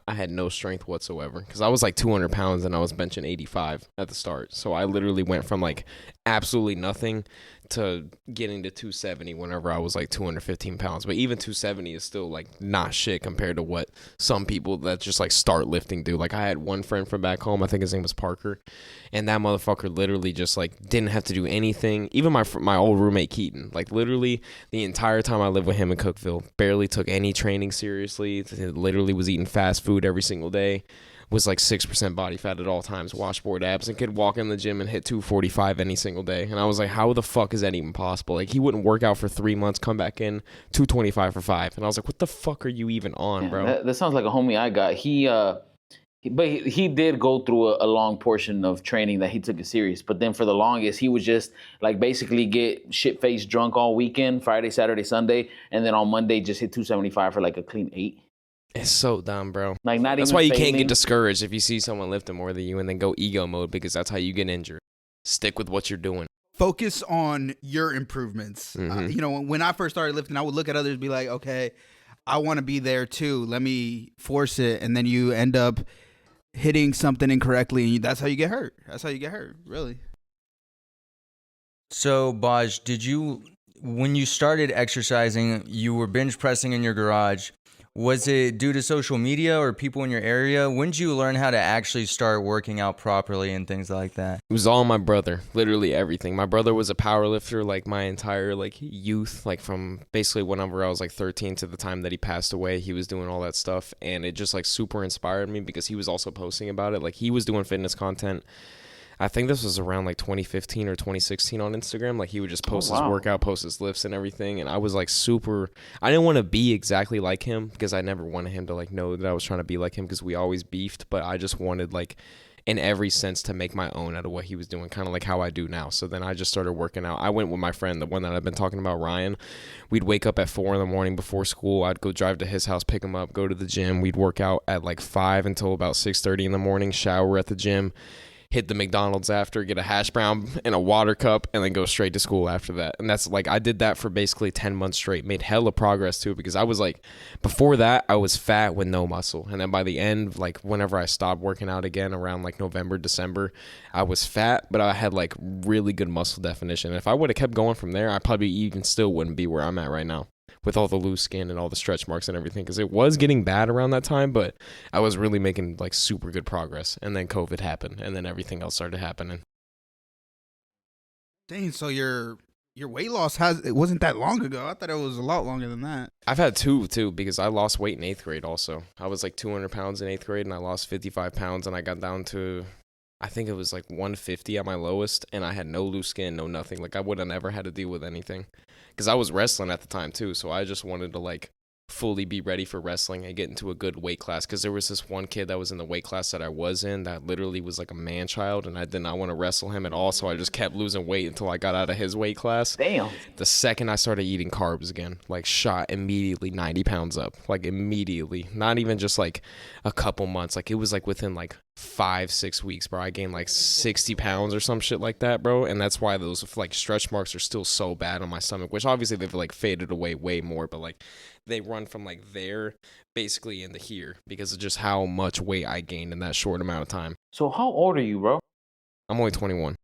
I had no strength whatsoever because I was like 200 pounds and I was benching 85 at the start. So I literally went from like absolutely nothing to getting to 270 whenever I was like 215 pounds. But even 270 is still like not shit compared to what some people that just like start lifting do. Like I had one friend from back home, I think his name was Parker, and that motherfucker literally just like didn't have to do anything. Even my old roommate Keaton, like literally the entire time I lived with him in Cookeville, barely took any training seriously. Literally was eating fast food every single day. Was like 6% body fat at all times, washboard abs, and could walk in the gym and hit 245 any single day. And I was like, how the fuck is that even possible? Like, he wouldn't work out for 3 months, come back in, 225 for 5. And I was like, what the fuck are you even on, bro? That sounds like a homie I got. He did go through a long portion of training that he took it serious. But then for the longest, he would just like basically get shit-faced drunk all weekend, Friday, Saturday, Sunday, and then on Monday just hit 275 for like a clean 8. It's so dumb, bro. Like not that's even why you failing. can't get discouraged if you see someone lifting more than you and then go ego mode, because that's how you get injured. Stick with what you're doing. Focus on your improvements. Mm-hmm. When I first started lifting, I would look at others and be like, okay, I want to be there too. Let me force it. And then you end up hitting something incorrectly, and that's how you get hurt. Really. So, BAJ, when you started exercising, you were bench pressing in your garage. Was it due to social media or people in your area? When did you learn how to actually start working out properly and things like that? It was all my brother, literally everything. My brother was a power lifter like my entire like youth, like from basically whenever I was like 13 to the time that he passed away. He was doing all that stuff, and it just like super inspired me because he was also posting about it. Like he was doing fitness content. I think this was around like 2015 or 2016 on Instagram. Like he would just post his workout, post his lifts and everything. And I was like I didn't want to be exactly like him because I never wanted him to like know that I was trying to be like him because we always beefed. But I just wanted like in every sense to make my own out of what he was doing, kind of like how I do now. So then I just started working out. I went with my friend, the one that I've been talking about, Ryan. We'd wake up at 4 a.m. before school. I'd go drive to his house, pick him up, go to the gym. We'd work out at like 5 until about 6:30 in the morning, shower at the gym, hit the McDonald's after, get a hash brown and a water cup, and then go straight to school after that. And that's like, I did that for basically 10 months straight, made hella progress too, because I was like, before that, I was fat with no muscle. And then by the end, like whenever I stopped working out again around like November, December, I was fat, but I had like really good muscle definition. And if I would have kept going from there, I probably even still wouldn't be where I'm at right now, with all the loose skin and all the stretch marks and everything, because it was getting bad around that time, but I was really making like super good progress. And then COVID happened, and then everything else started happening. Dang, so your weight loss it wasn't that long ago. I thought it was a lot longer than that. I've had two too, because I lost weight in 8th grade also. I was like 200 pounds in 8th grade, and I lost 55 pounds, and I got down to, I think it was like 150 at my lowest, and I had no loose skin, no nothing. Like I would have never had to deal with anything. Because I was wrestling at the time too, so I just wanted to like fully be ready for wrestling and get into a good weight class. Because there was this one kid that was in the weight class that I was in that literally was like a man child, and I did not want to wrestle him at all, so I just kept losing weight until I got out of his weight class. Damn. The second I started eating carbs again, like shot immediately 90 pounds up, like immediately. Not even just like a couple months, like it was like within like 5-6 weeks, bro. I gained like 60 pounds or some shit like that, bro. And that's why those like stretch marks are still so bad on my stomach, which obviously they've like faded away way more, but like they run from like there basically into here because of just how much weight I gained in that short amount of time. So how old are you, bro? I'm only 21.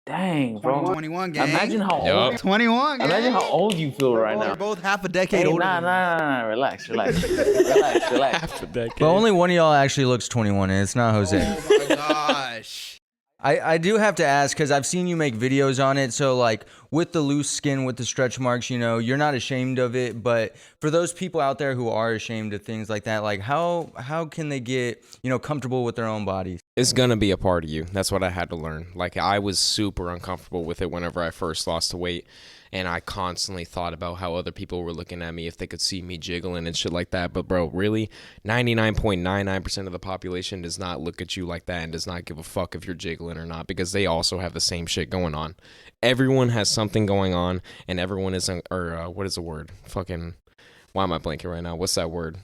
Dang, bro. 21, gang. Imagine how Yup. old. 21, gang. Imagine how old you feel right We're now. both half a decade Hey, older. nah. Relax. relax. Half a decade. But only one of y'all actually looks 21, and it's not Jose. Oh my gosh. I do have to ask, because I've seen you make videos on it. So, like, with the loose skin, with the stretch marks, you know, you're not ashamed of it. But for those people out there who are ashamed of things like that, like, how can they get, you know, comfortable with their own bodies? It's gonna be a part of you. That's what I had to learn. Like, I was super uncomfortable with it whenever I first lost the weight, and I constantly thought about how other people were looking at me if they could see me jiggling and shit like that. But bro, really, 99.99% of the population does not look at you like that and does not give a fuck if you're jiggling or not, because they also have the same shit going on. Everyone has something going on, and everyone is what is the word? Fucking, why am I blanking right now? What's that word?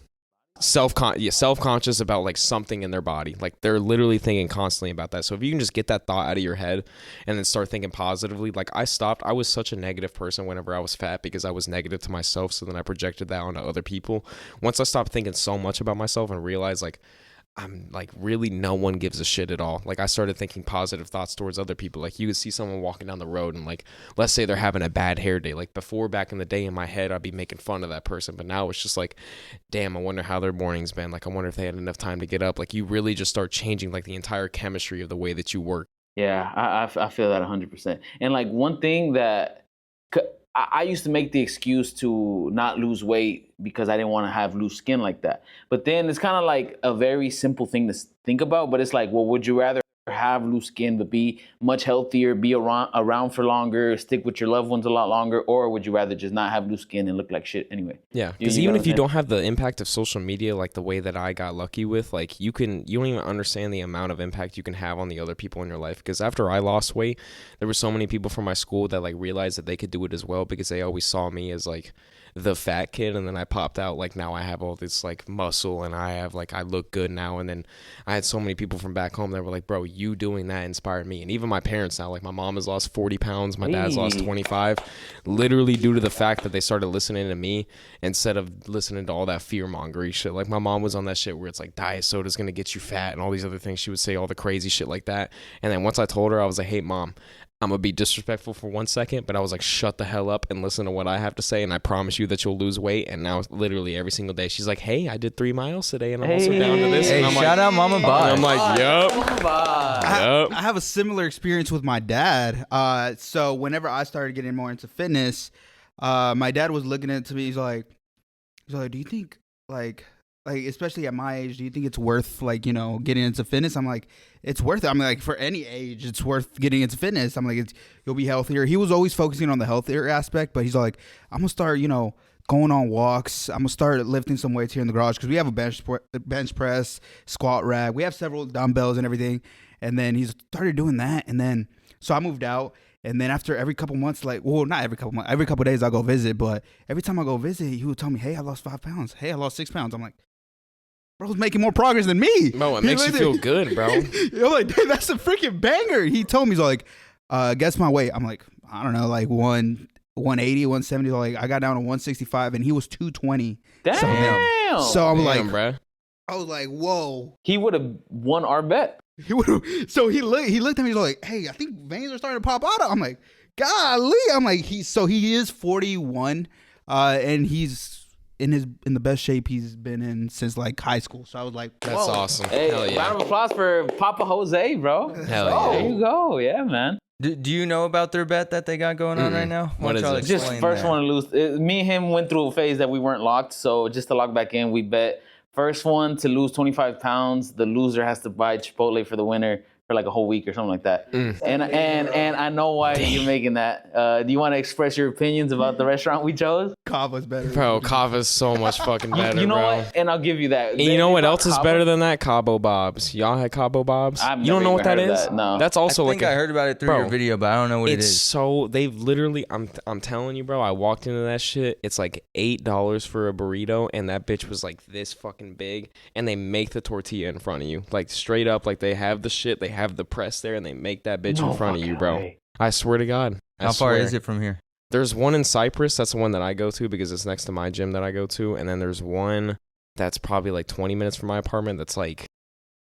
Self-conscious about like something in their body. Like they're literally thinking constantly about that. So if you can just get that thought out of your head and then start thinking positively. Like I was such a negative person whenever I was fat because I was negative to myself, so then I projected that onto other people. Once I stopped thinking so much about myself and realized like I'm like, really no one gives a shit at all. Like I started thinking positive thoughts towards other people. Like you would see someone walking down the road and like, let's say they're having a bad hair day. Like before, back in the day, in my head, I'd be making fun of that person. But now it's just like, damn, I wonder how their morning's been. Like I wonder if they had enough time to get up. Like you really just start changing like the entire chemistry of the way that you work. Yeah, I feel that 100%. And like one thing that I used to make the excuse to not lose weight because I didn't want to have loose skin like that. But then it's kind of like a very simple thing to think about. But it's like, well, would you rather have loose skin but be much healthier, be around for longer, stick with your loved ones a lot longer, or would you rather just not have loose skin and look like shit anyway? Yeah, because even if you don't have the impact of social media like the way that I got lucky with, like you don't even understand the amount of impact you can have on the other people in your life. Because after I lost weight, there were so many people from my school that like realized that they could do it as well, because they always saw me as like the fat kid, and then I popped out like now I have all this like muscle and I have like I look good now. And then I had so many people from back home that were like, bro, you doing that inspired me. And even my parents now, like my mom has lost 40 pounds, my dad's lost 25, literally due to the fact that they started listening to me instead of listening to all that fear mongering shit. Like my mom was on that shit where it's like diet soda's gonna get you fat and all these other things. She would say all the crazy shit like that. And then once I told her, I was like, hey mom, I'm going to be disrespectful for 1 second, but I was like, shut the hell up and listen to what I have to say, and I promise you that you'll lose weight. And now literally every single day, she's like, hey, I did 3 miles today, and I'm also down to this. Hey, and I'm shout out Mama Bob. I'm like, yup. I have a similar experience with my dad. So whenever I started getting more into fitness, my dad was looking at it to me. He's like, do you think like like, especially at my age, do you think it's worth, like, getting into fitness? I'm like, it's worth it. I'm like, for any age, it's worth getting into fitness. I'm like, you'll be healthier. He was always focusing on the healthier aspect, but he's like, I'm going to start, going on walks. I'm going to start lifting some weights here in the garage because we have a bench press, squat rack. We have several dumbbells and everything. And then he started doing that. And then, so I moved out. And then after every couple months, like, well, not every couple months, every couple days I go visit. But every time I go visit, he would tell me, hey, I lost 5 pounds. Hey, I lost 6 pounds. I'm like, bro's making more progress than me. Bro, it makes you feel good, bro. You're like, dude, that's a freaking banger. He told me, he's like, guess my weight. I'm like, I don't know, like 180, 170. Like, I got down to 165 and he was 220. Damn. So I'm like, bro. I was like, whoa. He would have won our bet. He would have. So he looked at me. He's like, hey, I think veins are starting to pop out. I'm like, golly. I'm like, he is 41, and he's in the best shape he's been in since like high school. So I was like, whoa. That's awesome. Hey, Hell yeah. round of applause for Papa Jose, bro. Hell yeah. There you go. Yeah, man. Do you know about their bet that they got going on right now? What is y'all it? Just explain first that? one to lose. Me and him went through a phase that we weren't locked. So just to lock back in, we bet first one to lose 25 pounds. The loser has to buy Chipotle for the winner for like a whole week or something like that. And I know why you're making that. Do you want to express your opinions about the restaurant we chose? Cava's better. Bro, Cava's so much fucking better, You know bro. what? And I'll give you that. And you know what else is better than that? Cabo Bob's. Y'all had Cabo Bob's? I've You don't never know what that even heard is? of that, no. That's also I like think I heard about it through bro, your video, but I don't know what it it's is. so they've literally I'm telling you, bro, I walked into that shit. It's like $8 for a burrito, and that bitch was like this fucking big, and they make the tortilla in front of you. Like straight up, like they have the shit, they have the press there, and they make that bitch in front of you, bro. way. I swear to God. How far is it from here? There's one in Cypress. That's the one that I go to because it's next to my gym that I go to. And then there's one that's probably like 20 minutes from my apartment. That's like,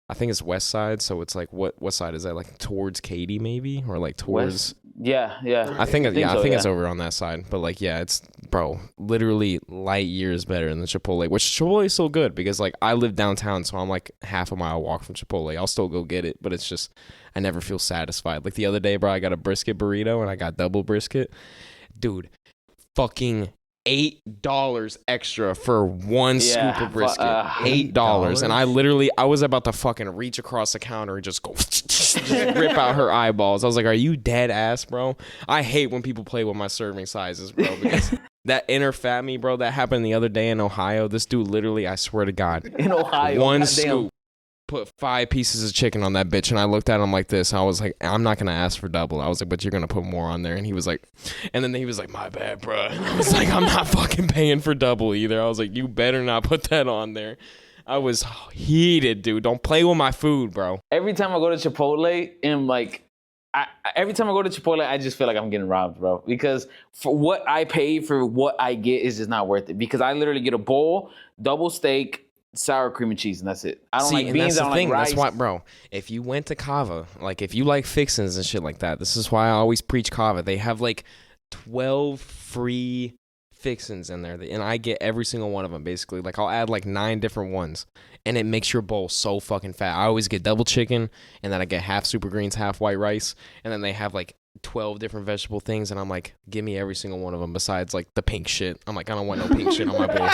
I think it's West Side. So it's like, what side is that? Like towards Katy maybe? Or like towards... Yeah. I think so, it's over on that side. But like, yeah, it's, bro, literally light years better than the Chipotle. Which Chipotle is so good because like I live downtown. So I'm like half a mile walk from Chipotle. I'll still go get it. But it's just, I never feel satisfied. Like the other day, bro, I got a brisket burrito and I got double brisket. Dude, fucking $8 extra for one scoop of brisket. $8. And I was about to fucking reach across the counter and just go just rip out her eyeballs. I was like, are you dead ass, bro? I hate when people play with my serving sizes, bro, because that inner fat me, bro, that happened the other day in Ohio. This dude literally, I swear to God, In Ohio. one goddamn. scoop, put 5 pieces of chicken on that bitch, and I looked at him like this. I was like, I'm not gonna ask for double. I was like, but you're gonna put more on there. And he was like, my bad, bro. And I was like, I'm not fucking paying for double either. I was like, you better not put that on there. I was heated, dude. Don't play with my food, bro. Every time I go to Chipotle, and like, every time I go to Chipotle, I just feel like I'm getting robbed, bro. Because for what I pay for what I get is just not worth it. Because I literally get a bowl, double steak, sour cream and cheese, and that's it. I don't like beans. I don't like rice. That's why, bro. If you went to Cava, like if you like fixins and shit like that, this is why I always preach Cava. They have like 12 free fixins in there, and I get every single one of them basically. Like I'll add like 9 different ones, and it makes your bowl so fucking fat. I always get double chicken, and then I get half super greens, half white rice, and then they have like 12 different vegetable things, and I'm like, give me every single one of them besides like the pink shit. I'm like, I don't want no pink shit on my bowl.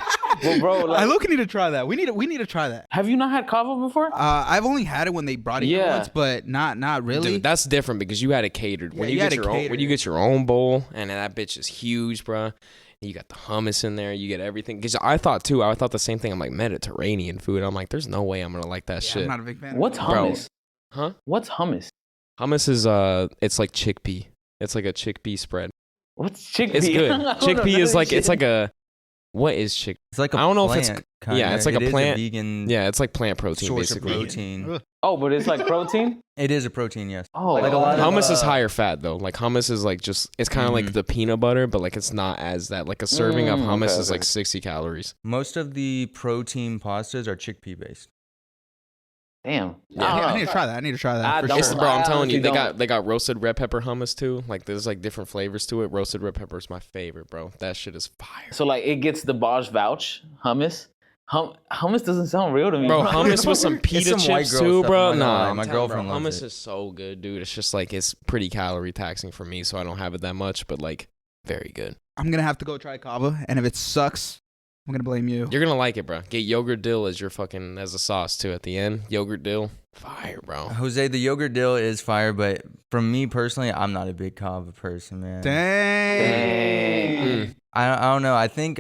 Well, bro, like, I look need to try that. We need to try that. have you not had Cava before? I've only had it when they brought it here Yeah. once, but not really. Dude, that's different because you had it catered. When you you had get it your own, when catered. you get your own bowl, and that bitch is huge, bro. You got the hummus in there. You get everything. Because I thought the same thing. I'm like, Mediterranean food. I'm like, there's no way I'm gonna like that I'm shit. not a big fan. What's of it. hummus? Huh? What's hummus? Hummus is it's like chickpea. It's like a chickpea spread. What's chickpea? It's good. I don't know Chickpea is none like of this it's shit. like a what is chick? It's like a I don't know if it's- plant, kinda. yeah, it's like a It is plant- vegan Yeah, it's like plant protein source basically. of protein. Oh, but it's like protein. It is a protein, yes. Oh, Like a lot of- Hummus is higher fat though. Like hummus is like just it's kind of like the peanut butter, but like it's not as that. Like a serving of hummus okay, is okay. like 60 calories. Most of the protein pastas are chickpea based. Damn. I need to try that. I need to try that I for don't- It's, sure. bro, I'm I telling you, honestly they got roasted red pepper hummus too. Like there's like different flavors to it. Roasted red pepper is my favorite, bro. That shit is fire. So like it gets the BAJ vouch hummus. Hummus doesn't sound real to me, Bro, hummus with some pita some white chips girl too, stuff, bro. I'm not gonna lie. Nah, My I'm telling you, girlfriend bro, loves hummus it. is so good, dude. It's just like it's pretty calorie taxing for me, so I don't have it that much, but like very good. I'm gonna have to go try Cava, and if it sucks, I'm gonna blame you. You're gonna like it, bro. Get yogurt dill as your fucking as a sauce too at the end. Yogurt dill, fire, bro. Jose, the yogurt dill is fire, but from me personally, I'm not a big Cava person, man. Dang. I don't know. I think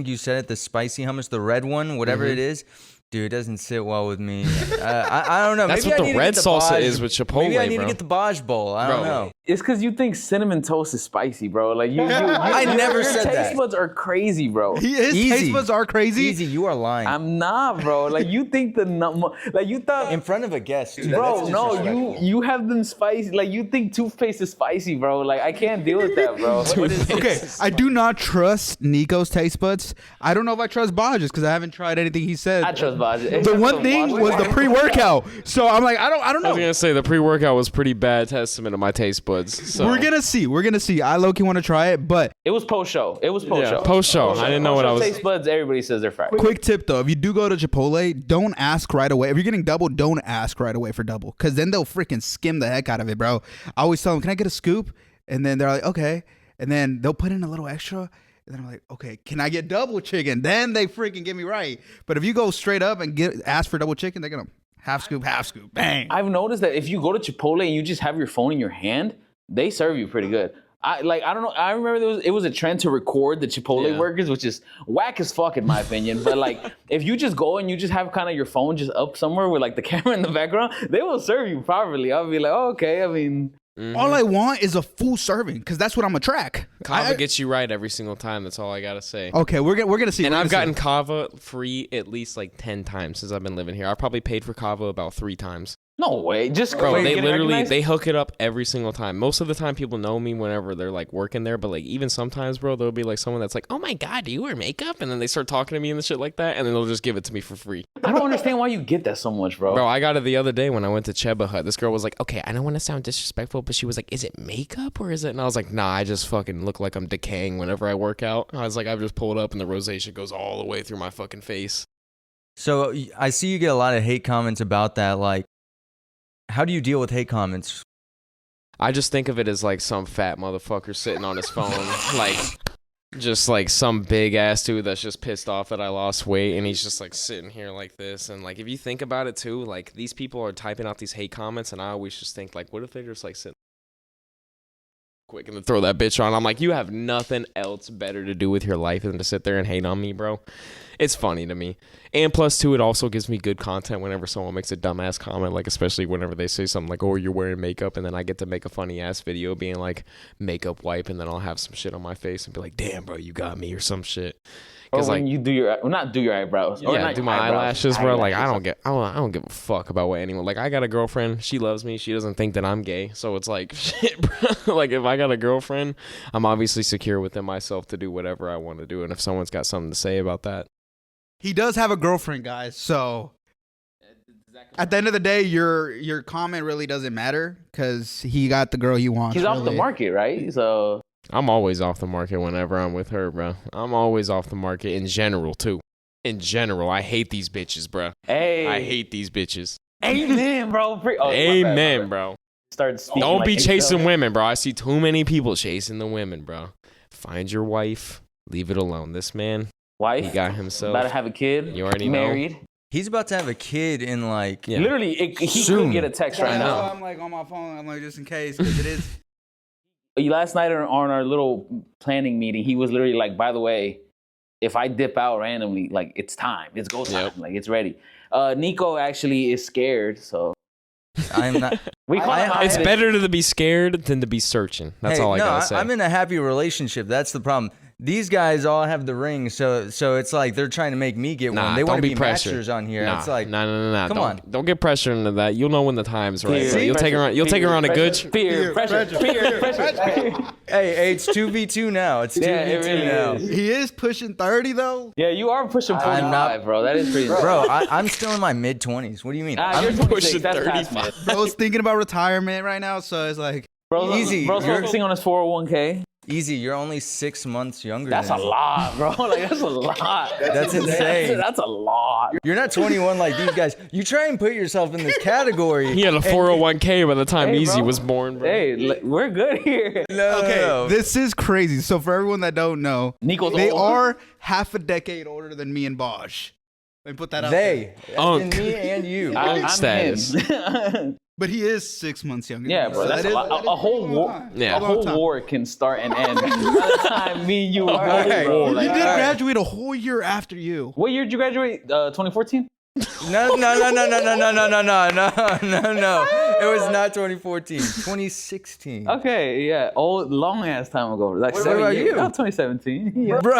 you said it. The spicy hummus, the red one, whatever it is. Dude, it doesn't sit well with me. I don't know. That's Maybe what I need the red to get salsa BAJ. is with Chipotle, Maybe I need bro. to get the BAJ bowl. I don't know. It's because you think cinnamon toast is spicy, bro. Like I never your said taste that. buds are crazy, bro. His taste buds are crazy. Easy, you are lying. I'm not, bro. Like you think like you thought, in front of a guest, too. bro. That's No, disrespectful. you have them spicy. Like you think toothpaste is spicy, bro. Like I can't deal with that, bro. Okay, I do not trust Nico's taste buds. I don't know if I trust BAJ's because I haven't tried anything he said. I trust BAJ. The one thing was the pre-workout. So I'm like, I don't I was know. gonna say the pre-workout was pretty bad testament of my taste buds. So. We're gonna see. I low-key want to try it, but It was post show. It was post show. Post show. I didn't know what I was. Taste buds. Everybody says they're fried. quick tip though, if you do go to Chipotle, don't ask right away. If you're getting double, don't ask right away for double, because then they'll freaking skim the heck out of it, bro. I always tell them, can I get a scoop? And then they're like, okay. And then they'll put in a little extra. And then I'm like, okay, can I get double chicken? Then they freaking get me right. But if you go straight up and ask for double chicken, they're gonna half scoop, bang. I've noticed that if you go to Chipotle and you just have your phone in your hand, they serve you pretty good. I don't know. I remember it was a trend to record the Chipotle workers, which is whack as fuck in my opinion. But like, if you just go and you just have kind of your phone just up somewhere with like the camera in the background, they will serve you properly. I'll be like, oh, okay. I mean, All I want is a full serving, because that's what I'm gonna track. Cava gets you right every single time. That's all I gotta say. Okay, we're gonna see. And We're I've gonna gotten Cava free at least like 10 times since I've been living here. I probably paid for Cava about 3 times. no way. Just Bro, wait, they get it literally recognized? they hook it up every single time. Most of the time people know me whenever they're like working there, but like even sometimes, bro, there'll be like someone that's like, "Oh my god, do you wear makeup?" And then they start talking to me and shit like that, and then they'll just give it to me for free. I don't understand why you get that so much, bro. Bro, I got it the other day when I went to Cheba Hut. This girl was like, "Okay, I don't want to sound disrespectful, but she was like, "Is it makeup or is it?" And I was like, "Nah, I just fucking look like I'm decaying whenever I work out." I was like, "I've just pulled up and the rosacea goes all the way through my fucking face." So I see you get a lot of hate comments about that. Like, how do you deal with hate comments? I just think of it as like some fat motherfucker sitting on his phone, like just like some big ass dude that's just pissed off that I lost weight, and he's just like sitting here like this. And like if you think about it too, like these people are typing out these hate comments, and I always just think like, what if they're just like sitting quick and then throw that bitch on? I'm like, you have nothing else better to do with your life than to sit there and hate on me, bro. It's funny to me. And plus, too, it also gives me good content whenever someone makes a dumbass comment, like especially whenever they say something like, oh, you're wearing makeup, and then I get to make a funny-ass video being like, makeup wipe, and then I'll have some shit on my face and be like, damn, bro, you got me, or some shit. Or Because, when like, you do your, well, not do your eyebrows. Or yeah, not do your my eyebrows, eyelashes, bro. Like, I eyelashes. don't give a fuck about what anyone, like, I got a girlfriend, she loves me, she doesn't think that I'm gay, so it's like, shit, bro. Like, if I got a girlfriend, I'm obviously secure within myself to do whatever I want to do, and if someone's got something to say about that, He does have a girlfriend, guys. So at the end of the day, your comment really doesn't matter because he got the girl he wants. He's off the really. market, right? So I'm always off the market whenever I'm with her, bro. I'm always off the market in general, too. In general, I hate these bitches, bro. hey, I hate these bitches. Amen, bro. Amen, bro. Start speaking. Don't like be chasing yourself. women, bro. I see too many people chasing the women, bro. Find your wife. Leave it alone. This man, Wife, he got himself. about to have a kid. You already know. married. He's about to have a kid in like Yeah. Literally, he Soon. could get a text I right know. now. I'm like on my phone. I'm like just in case because it is. Last night on our little planning meeting, he was literally like, by the way, if I dip out randomly, like it's time. It's go time. Yep. Like it's ready. Nico actually is scared, so I'm not. we call him It's out. better to be scared than to be searching. That's Hey, all I no, gotta say. I'm in a happy relationship. That's the problem. These guys all have the ring, so it's like they're trying to make me get Nah, one. They want don't to be be pressured. masters on here. Nah, It's like, nah. come on. Don't get pressured into that. You'll know when the time's right. Fear, bro. You'll take her on. You'll take her on a good. Fear, pressure. hey, it's 2v2 now. It's 2v2 Yeah, it really now. is. He is pushing 30 though. Yeah, you are pushing 45, I'm not- bro. That is pretty. Bro, I'm still in my mid 20s. What do you mean? Nah, you're 26. pushing That's 35. past, man. Bro's thinking about retirement right now, so it's like Bro's, Easy. Bro's You're- focusing on his 401k. Easy, you're only 6 months younger That's than a me. lot, bro. Like, that's a lot. That's insane. That's a lot. You're not 21 like these guys. You try and put yourself in this category. He had a 401k by the time Hey, Easy bro. was born, bro. Hey, we're good here. No. This is crazy. So for everyone that don't know, Nico's they old. are half a decade older than me and BAJ. Let me put that out there. They. Unk. And me and you. I'm status. him. But he is 6 months younger. Yeah, than me, bro. so That's that a is- lot. that is A whole pretty war. long time. Yeah. A A long whole time. war can start and end by the time me and you are Right. bro. He Like, did Alright. graduate a whole year after you. what year did you graduate? 2014. No. It was not 2014. 2016. Okay, yeah, old, long ass time ago. Like What 7 about years. you? Oh, 2017. Yeah. Bro.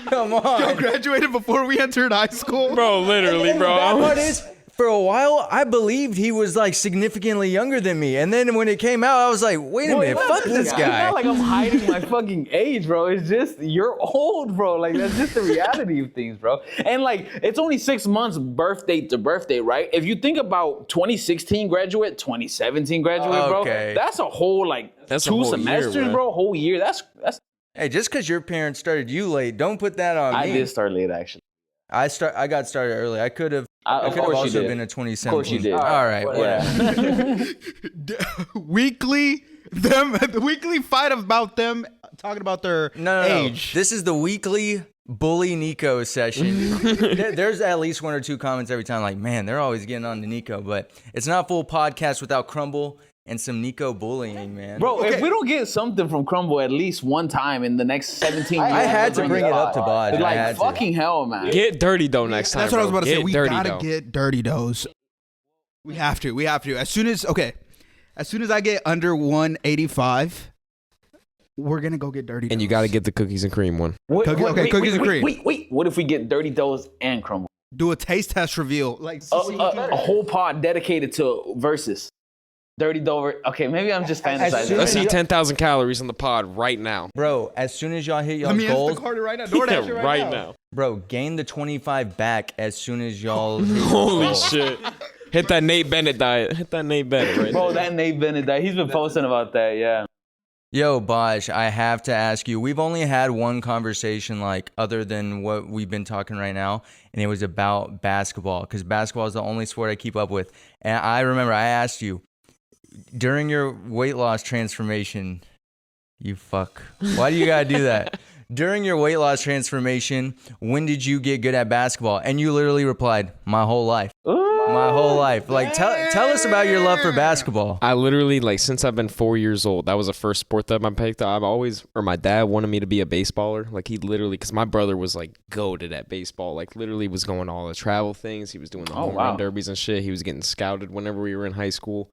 Come on. Yo, graduated before we entered high school. Bro, literally, bro. Bad part is, for a while, I believed he was like significantly younger than me, and then when it came out, I was like, "Wait a minute, fuck this It's guy." not like I'm hiding my fucking age, bro. It's just you're old, bro. Like that's just the reality of things, bro. And like it's only 6 months birthday to birthday, right? If you think about 2016 graduate, 2017 graduate, Okay. bro, that's a whole like That's a 2 whole year, semesters, bro. bro. Whole year. That's Hey, just because your parents started you late, don't put that on I me. did start late actually. I got started early. I could have. Of I could have course you also did. been a 2017. Of course you did. All right. Yeah. The weekly fight about them talking about their No. age. This is the weekly bully Nico session. There's at least 1 or 2 comments every time, like, man, they're always getting on to Nico, but it's not a full podcast without Crumble and some Nico bullying, man. Bro, if we don't get something from Crumble at least one time in the next 17 years, I had to bring it up to Baj. I Like had to. fucking hell, man. Get dirty though next time. That's what I was bro. about to say. Get We dirty, gotta though. get dirty doughs. We have to. As soon as I get under 185, we're gonna go get dirty. And you doughs. got to get the cookies and cream one. Cookies and cream. Wait. What if we get Dirty Doughs and Crumble? do a taste test reveal. Like A whole pod dedicated to versus. Dirty Dover. Okay, maybe I'm just soon fantasizing. Let's as see 10,000 calories in the pod right now. Bro, as soon as y'all hit let y'all's me goals, Instacart it right now. DoorDash it right now. bro, gain the 25 back as soon as y'all hit your Holy goal. shit. Hit that Nate Bennett diet. Hit that Nate Bennett right Bro, there. that Nate Bennett, he's been posting about that, yeah. Yo, Baj, I have to ask you. We've only had one conversation, like, other than what we've been talking right now, and it was about basketball, because basketball is the only sport I keep up with. And I remember I asked you, during your weight loss transformation, you fuck. Why do you gotta do that? During your weight loss transformation, when did you get good at basketball? And you literally replied, my whole life. My whole life. Like, tell us about your love for basketball. I literally, like, since I've been 4 years old, that was the first sport that I picked. My dad wanted me to be a baseballer. Like, he literally, because my brother was, like, goated at baseball. Like, literally was going to all the travel things. He was doing the home run derbies and shit. He was getting scouted whenever we were in high school.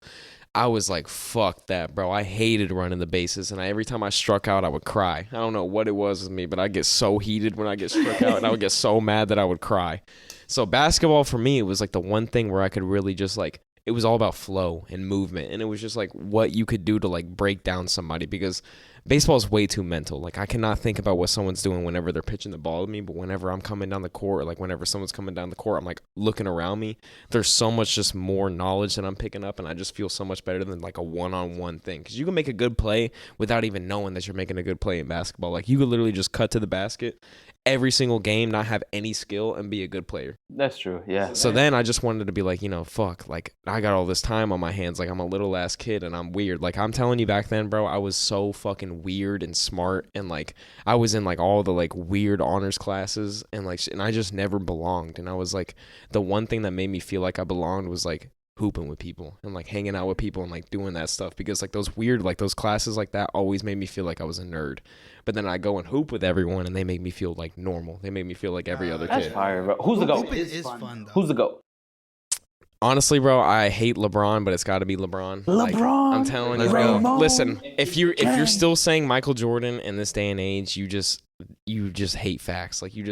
I was like, fuck that, bro. I hated running the bases, and every time I struck out, I would cry. I don't know what it was with me, but I get so heated when I get struck out, and I would get so mad that I would cry. So basketball for me, it was like the one thing where I could really just like, it was all about flow and movement, and it was just like what you could do to like break down somebody, because baseball is way too mental. Like, I cannot think about what someone's doing whenever they're pitching the ball to me, but whenever I'm coming down the court, or like whenever someone's coming down the court, I'm like looking around me. There's so much just more knowledge that I'm picking up, and I just feel so much better than like a one-on-one thing, because you can make a good play without even knowing that you're making a good play in basketball. Like, you could literally just cut to the basket every single game, not have any skill, and be a good player. That's true, yeah. So then I just wanted to be like, fuck, like, I got all this time on my hands. Like, I'm a little ass kid and I'm weird. Like, I'm telling you, back then, bro, I was so fucking weird and smart, and like, I was in like all the like weird honors classes, and like, and I just never belonged. And I was like, the one thing that made me feel like I belonged was like hooping with people and like hanging out with people and like doing that stuff, because like those weird, like those classes like that always made me feel like I was a nerd. But then I go and hoop with everyone, and they make me feel like normal. They make me feel like every other That's kid. fire, bro. Who's the GOAT? It is fun though. Who's the GOAT? Honestly, bro, I hate LeBron, but it's got to be LeBron. Like, I'm telling you, Let's bro. go. Listen, if you're still saying Michael Jordan in this day and age, you just hate facts. Like, and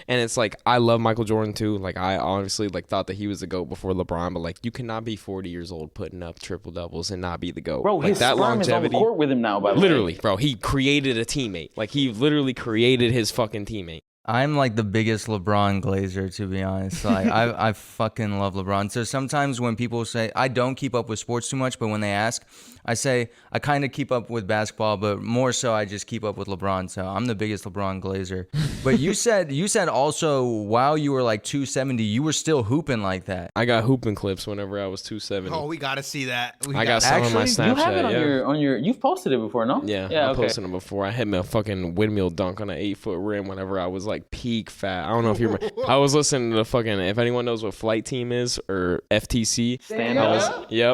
it's like, I love Michael Jordan too. Like, I honestly like thought that he was the GOAT before LeBron, but like, you cannot be 40 years old putting up triple doubles and not be the GOAT. Bro, like, his sperm is on the court with him now, by the way. Literally, bro, he created a teammate. Like, he literally created his fucking teammate. I'm like the biggest LeBron glazer, to be honest. Like I fucking love LeBron. So sometimes when people say I don't keep up with sports too much, but when they ask, I say I kind of keep up with basketball, but more so I just keep up with LeBron. So I'm the biggest LeBron glazer. But you said also while you were like 270, you were still hooping like that. I got hooping clips whenever I was 270. Oh, we gotta see that. I got some on my Snapchat. You have it on your. You've posted it before, no? Yeah, I posted them before. I hit me a fucking windmill dunk on an 8-foot rim whenever I was like peak fat. I don't know if you remember. I was listening to the fucking, if anyone knows what Flight Team is or FTC.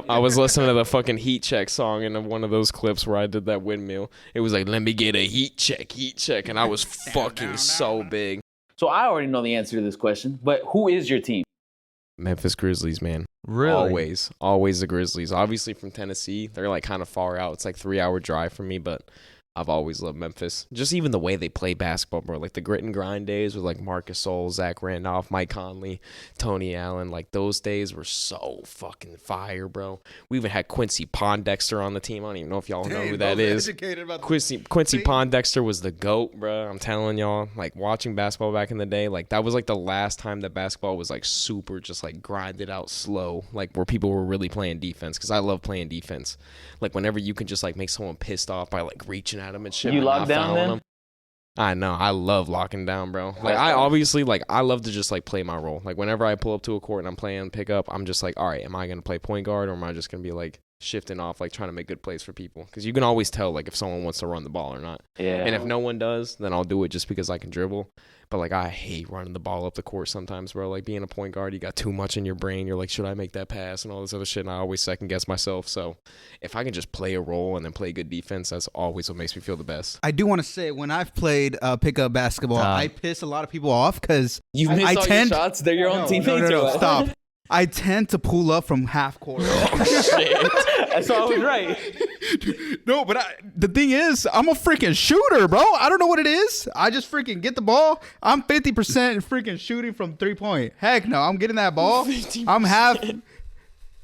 I was listening to the fucking Heat Check song in one of those clips where I did that windmill. It was like, let me get a heat check. And I was fucking so big. So I already know the answer to this question, but who is your team? Memphis Grizzlies, man. Really? Always the Grizzlies. Obviously from Tennessee. They're like kind of far out. It's like 3-hour drive for me, but I've always loved Memphis. Just even the way they play basketball, bro. Like the grit and grind days with like Marcus Gasol, Zach Randolph, Mike Conley, Tony Allen. Like those days were so fucking fire, bro. We even had Quincy Pondexter on the team. I don't even know if y'all know who that is. Quincy Pondexter was the GOAT, bro. I'm telling y'all. Like watching basketball back in the day, like that was like the last time that basketball was like super just like grinded out slow. Like where people were really playing defense. Because I love playing defense. Like whenever you can just like make someone pissed off by like reaching at them and shit. You lock down then? I know. I love locking down, bro. Like I obviously like I love to just like play my role. Like whenever I pull up to a court and I'm playing pickup, I'm just like, all right, am I gonna play point guard or am I just gonna be like shifting off, like trying to make good plays for people? Because you can always tell like if someone wants to run the ball or not. Yeah. And if no one does, then I'll do it just because I can dribble. But like I hate running the ball up the court sometimes, bro. Like being a point guard, you got too much in your brain. You're like, should I make that pass and all this other shit? And I always second guess myself. So if I can just play a role and then play good defense, that's always what makes me feel the best. I do want to say when I've played pickup basketball, I piss a lot of people off because you miss all your shots. They're your own teammates. No, stop. I tend to pull up from half court. Oh, shit. That's always right. No, but the thing is, I'm a freaking shooter, bro. I don't know what it is. I just freaking get the ball. I'm 50% freaking shooting from 3-point. Heck no, I'm getting that ball. 50%. I'm half.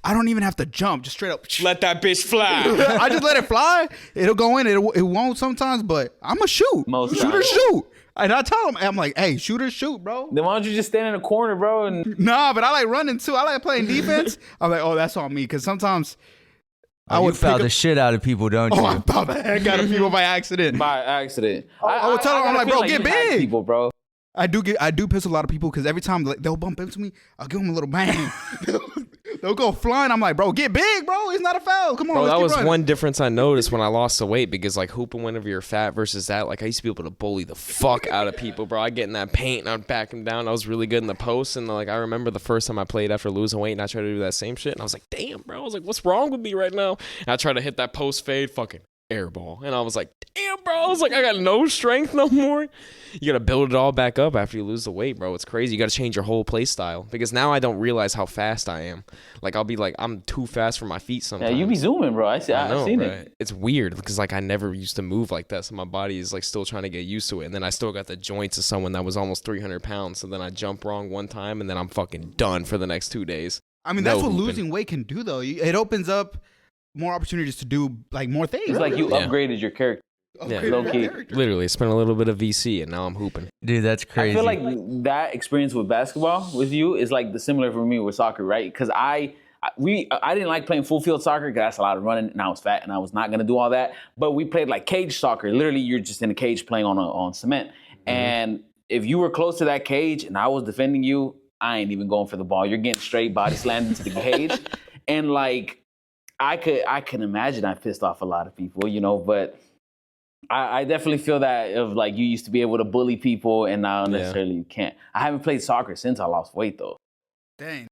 I don't even have to jump. Just straight up. Let that bitch fly. I just let it fly. It'll go in. It won't sometimes, but I'm a shoot. Most shooter shoot. And I tell them, I'm like, hey, shooters shoot, bro. Then why don't you just stand in a corner, bro? Nah, but I like running too. I like playing defense. I'm like, oh, that's on me. Because sometimes I would foul the shit out of people, don't you? Oh, I foul the heck out of people by accident. I would tell them, I'm like, bro, get big. People, bro. I do piss a lot of people because every time they'll bump into me, I'll give them a little bang. They'll go flying. I'm like, bro, get big, bro. It's not a foul. Come on, bro. Let's That was running. one difference I noticed when I lost the weight because like hooping whenever you're fat versus that, like I used to be able to bully the fuck out of people, bro. I get in that paint and I'd back them down. I was really good in the post, and like I remember the first time I played after losing weight and I tried to do that same shit, and I was like, damn, bro. I was like, what's wrong with me right now? And I tried to hit that post fade, fucking airball, and I was like, damn, bro. I was like, I got no strength no more. You gotta build it all back up after you lose the weight, bro. It's crazy. You gotta change your whole play style because now I don't realize how fast I am. Like I'll be like, I'm too fast for my feet sometimes. Yeah, you be zooming, bro. I've seen bro. it. It's weird because like I never used to move like that, so my body is like still trying to get used to it. And then I still got the joints of someone that was almost 300 pounds. So then I jump wrong one time and then I'm fucking done for the next 2 days. I mean, that's what losing weight can do, though. It opens up more opportunities to do like more things. It's like you upgraded your character. Yeah, low key. Literally, spent a little bit of VC and now I'm hooping. Dude, that's crazy. I feel like that experience with basketball with you is like the similar for me with soccer, right? Because I didn't like playing full field soccer because that's a lot of running, and I was fat and I was not gonna do all that. But we played like cage soccer. Literally, you're just in a cage playing on cement. Mm-hmm. And if you were close to that cage and I was defending you, I ain't even going for the ball. You're getting straight body slammed into the cage, and like I can imagine I pissed off a lot of people, you know, but. I definitely feel that of like you used to be able to bully people and now necessarily you can't. I haven't played soccer since I lost weight though. Dang.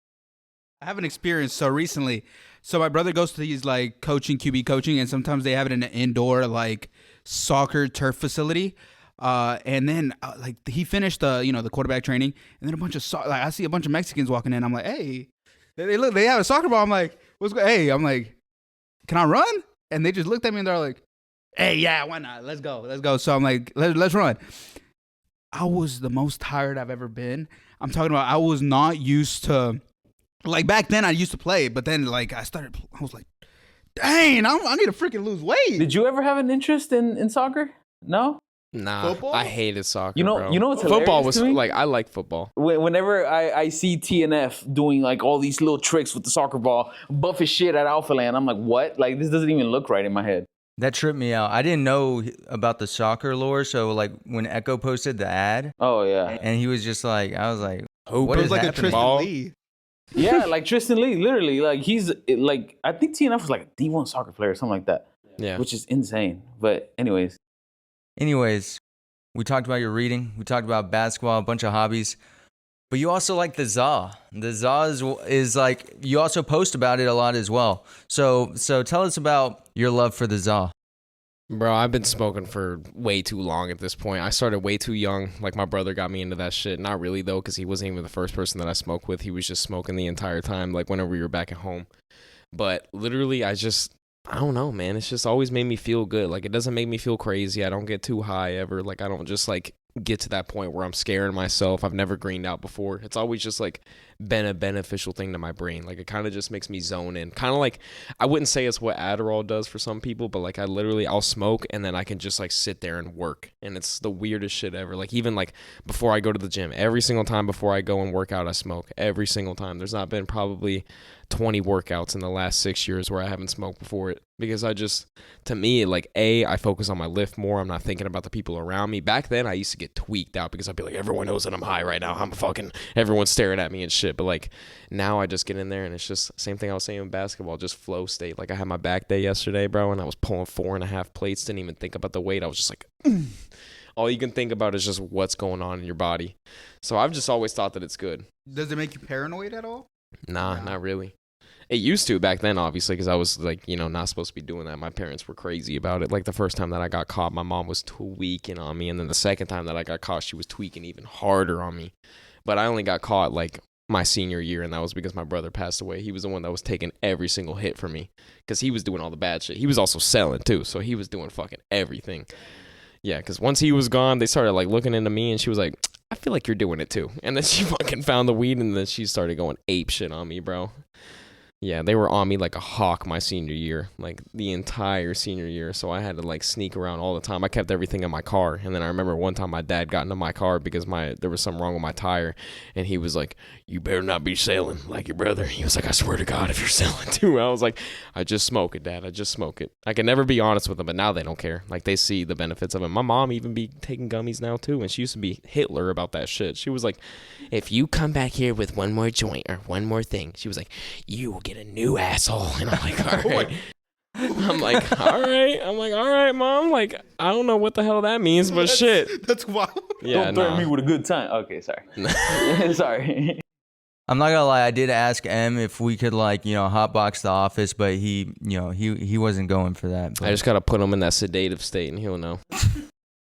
I have an experience so recently. So my brother goes to these like QB coaching, and sometimes they have it in an indoor like soccer turf facility. And then like he finished the quarterback training, and then a bunch of I see a bunch of Mexicans walking in. I'm like, hey, they have a soccer ball. I'm like, hey, I'm like, can I run? And they just looked at me and they're like, hey, yeah, why not? Let's go. So I'm like, let's run. I was the most tired I've ever been. I'm talking about I was not used to, like back then I used to play, but then like I was like, dang, I need to freaking lose weight. Did you ever have an interest in soccer? No? Nah, Football? I hated soccer. You know- bro. you know what's football hilarious was to me? like I like football. Whenever I see TNF doing like all these little tricks with the soccer ball, buff as shit at Alpha Land, I'm like, what? Like, this doesn't even look right in my head. That tripped me out. I didn't know about the soccer lore, so like when Ekko posted the ad, Oh, yeah. and he was just like, I was like, Who what It is was like a happening? Tristan Ball? Lee. Yeah, like Tristan Lee, literally. Like, he's like, I think TNF was like a D1 soccer player or something like that, Yeah. which is insane. But, anyways. Anyways, we talked about your reading. We talked about basketball, a bunch of hobbies. But you also like the ZA. The ZA is like, you also post about it a lot as well. So tell us about your love for the ZA. Bro, I've been smoking for way too long at this point. I started way too young. Like, my brother got me into that shit. Not really, though, because he wasn't even the first person that I smoked with. He was just smoking the entire time, like, whenever we were back at home. But literally, I don't know, man. It's just always made me feel good. Like, it doesn't make me feel crazy. I don't get too high ever. Like, I don't just, like, get to that point where I'm scaring myself. I've never greened out before. It's always just, like, been a beneficial thing to my brain. Like, it kind of just makes me zone in. Kind of like, I wouldn't say it's what Adderall does for some people, but, like, I'll smoke and then I can just, like, sit there and work. And it's the weirdest shit ever. Like, even, like, before I go to the gym, every single time before I go and work out, I smoke. Every single time. There's not been probably 20 workouts in the last 6 years where I haven't smoked before it, because to me, like, I focus on my lift more. I'm not thinking about the people around me. Back then, I used to get tweaked out because I'd be like, everyone knows that I'm high right now. Everyone's staring at me and shit. But, like, now I just get in there and it's just same thing I was saying in basketball, just flow state. Like, I had my back day yesterday, bro, and I was pulling 4.5 plates. Didn't even think about the weight. I was just like, all you can think about is just what's going on in your body. So I've just always thought that it's good. Does it make you paranoid at all? Nah, not really. It used to back then, obviously, because I was, like, not supposed to be doing that. My parents were crazy about it. Like, the first time that I got caught, my mom was tweaking on me. And then the second time that I got caught, she was tweaking even harder on me. But I only got caught, like, my senior year, and that was because my brother passed away. He was the one that was taking every single hit for me because he was doing all the bad shit. He was also selling, too, so he was doing fucking everything. Yeah, because once he was gone, they started, like, looking into me, and she was like, I feel like you're doing it, too. And then she fucking found the weed, and then she started going ape shit on me, bro. Yeah, they were on me like a hawk my senior year, like the entire senior year. So I had to, like, sneak around all the time. I kept everything in my car. And then I remember one time my dad got into my car because there was something wrong with my tire. And he was like, you better not be selling like your brother. He was like, I swear to God, if you're selling too. I was like, I just smoke it, Dad. I just smoke it. I can never be honest with them, but now they don't care. Like, they see the benefits of it. My mom even be taking gummies now too. And she used to be Hitler about that shit. She was like, if you come back here with one more joint or one more thing, she was like, you will get a new asshole. And I'm like, all right. I'm like, all right, Mom. Like, I don't know what the hell that means, but shit. That's wild. Yeah, Don't threaten me with a good time. Okay, sorry. Sorry. I'm not gonna lie, I did ask M if we could, like, hotbox the office, but he wasn't going for that. But I just gotta put him in that sedative state and he'll know.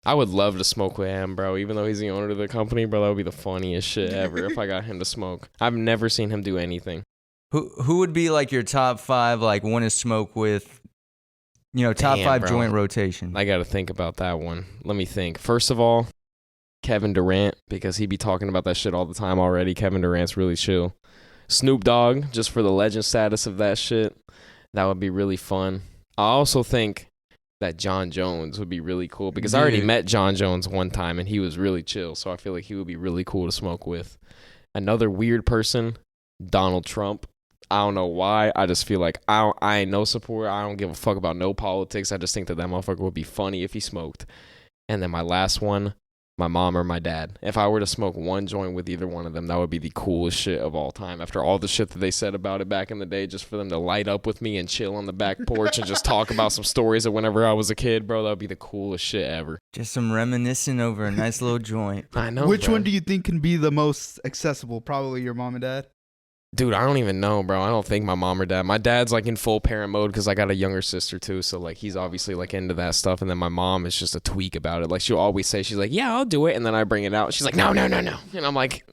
I would love to smoke with him, bro. Even though he's the owner of the company, bro, that would be the funniest shit ever if I got him to smoke. I've never seen him do anything. Who would be like your top 5, like, want to smoke with, top Damn, 5 bro. joint rotation? I gotta think about that one. Let me think. First of all, Kevin Durant, because he be talking about that shit all the time already. Kevin Durant's really chill. Snoop Dogg, just for the legend status of that shit. That would be really fun. I also think that John Jones would be really cool because I already met John Jones one time and he was really chill. So I feel like he would be really cool to smoke with. Another weird person, Donald Trump. I don't know why. I just feel like I ain't no supporter. I don't give a fuck about no politics. I just think that motherfucker would be funny if he smoked. And then my last one, my mom or my dad. If I were to smoke one joint with either one of them, that would be the coolest shit of all time. After all the shit that they said about it back in the day, just for them to light up with me and chill on the back porch and just talk about some stories of whenever I was a kid, bro, that would be the coolest shit ever. Just some reminiscing over a nice little joint. I know. Which bro. one do you think can be the most accessible? Probably your mom and dad. Dude, I don't even know, bro. I don't think my mom or dad. My dad's, like, in full parent mode because I got a younger sister, too. So, like, he's obviously, like, into that stuff. And then my mom is just a tweak about it. Like, she'll always say, she's like, yeah, I'll do it. And then I bring it out. She's like, no. And I'm like,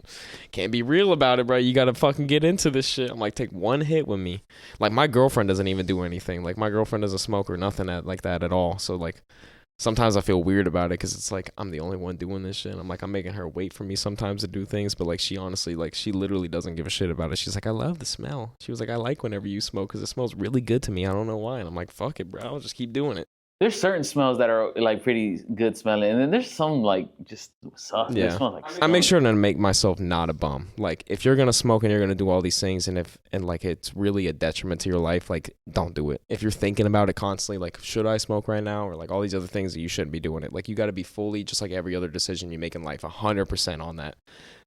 can't be real about it, bro. You got to fucking get into this shit. I'm like, take one hit with me. Like, my girlfriend doesn't even do anything. Like, my girlfriend doesn't smoke or nothing like that at all. So, like, sometimes I feel weird about it because it's like I'm the only one doing this shit. I'm like, I'm making her wait for me sometimes to do things, but like she honestly, like she literally doesn't give a shit about it. She's like, I love the smell. She was like, I like whenever you smoke because it smells really good to me. I don't know why. And I'm like, fuck it, bro. I'll just keep doing it. there's certain smells that are like pretty good smelling, and then there's some like just suck. Yeah. It smells like I make sure to make myself not a bum. Like if you're gonna smoke and you're gonna do all these things, and like it's really a detriment to your life, like don't do it. If you're thinking about it constantly, like should I smoke right now, or like all these other things, that you shouldn't be doing it. Like you got to be fully, just like every other decision you make in life, 100% on that.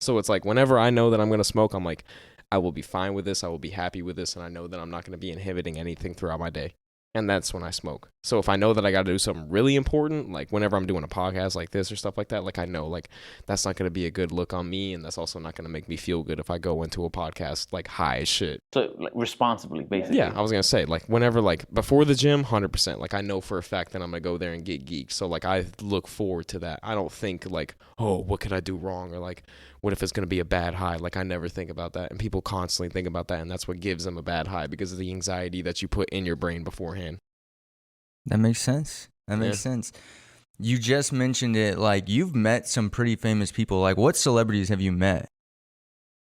So it's like whenever I know that I'm gonna smoke, I'm like, I will be fine with this. I will be happy with this, and I know that I'm not gonna be inhibiting anything throughout my day. And that's when I smoke. So if I know that I got to do something really important, like whenever I'm doing a podcast like this or stuff like that, like I know like that's not going to be a good look on me, and that's also not going to make me feel good if I go into a podcast like high as shit. So like responsibly, basically. Yeah, I was going to say like whenever like before the gym, 100%. Like I know for a fact that I'm going to go there and get geeked. So like I look forward to that. I don't think like, oh, what could I do wrong, or like what if it's going to be a bad high? Like I never think about that, and people constantly think about that, and that's what gives them a bad high, because of the anxiety that you put in your brain beforehand. That makes sense. That makes sense. You just mentioned it. Like you've met some pretty famous people. Like what celebrities have you met?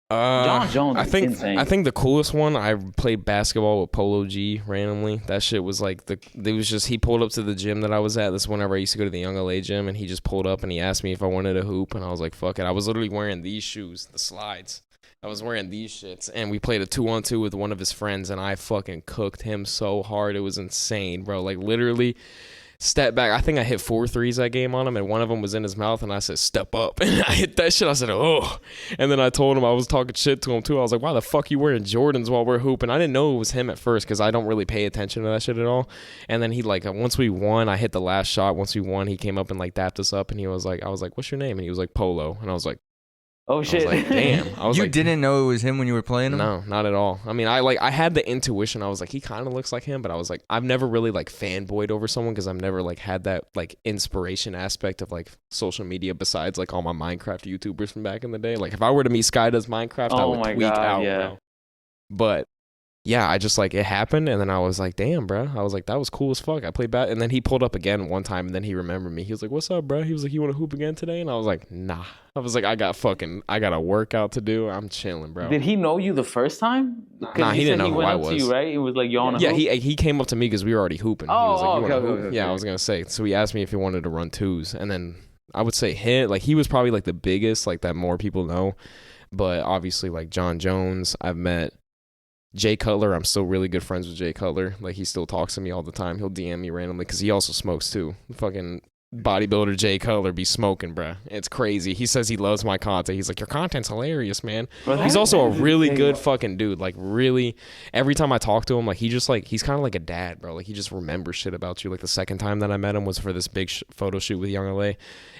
John Jones is insane. I think the coolest one, I played basketball with Polo G randomly. That shit was like he pulled up to the gym that I was at. This is whenever I used to go to the Young LA gym, and he just pulled up and he asked me if I wanted a hoop, and I was like, fuck it. I was literally wearing these shoes, the slides. I was wearing these shits, and we played a 2-on-2 with one of his friends, and I fucking cooked him so hard. It was insane, bro. Like literally step back. I think I hit 4 threes that game on him, and one of them was in his mouth, and I said, step up. And I hit that shit. I said, oh. And then I told him, I was talking shit to him too. I was like, why the fuck you wearing Jordans while we're hooping? I didn't know it was him at first, because I don't really pay attention to that shit at all. And then he like, once we won, I hit the last shot. Once we won, he came up and like dapped us up, and he was like, I was like, what's your name? And he was like, Polo. And I was like, oh shit! I was like, damn. I was You like, didn't know it was him when you were playing him? No, not at all. I mean, I had the intuition. I was like, he kind of looks like him, but I was like, I've never really like fanboyed over someone, because I've never like had that like inspiration aspect of like social media, besides like all my Minecraft YouTubers from back in the day. Like if I were to meet Sky Does Minecraft, I would tweak out, bro. But yeah, I just like, it happened, and then I was like, damn, bro. I was like, that was cool as fuck. I played bat, and then he pulled up again one time, and then he remembered me. He was like, what's up, bro? He was like, you want to hoop again today? And I was like, nah. I was like, I got a workout to do. I'm chilling, bro. Did he know you the first time? Nah, he didn't know who I was. To you, right? It was like, you on a yeah, hoop? he came up to me because we were already hooping. Oh, he was like, you okay, wanna hoop? okay. Yeah, I was gonna say. So he asked me if he wanted to run twos, and then I would say he was probably like the biggest, like that more people know. But obviously, like John Jones, I've met Jay Cutler. I'm still really good friends with Jay Cutler. Like he still talks to me all the time. He'll DM me randomly because he also smokes too. Fucking bodybuilder Jay Cutler be smoking, bruh. It's crazy. He says he loves my content. He's like, your content's hilarious, man. He's also a really good fucking dude. Like really, every time I talk to him, like he's kind of like a dad, bro. Like he just remembers shit about you. Like the second time that I met him was for this big photo shoot with Young LA,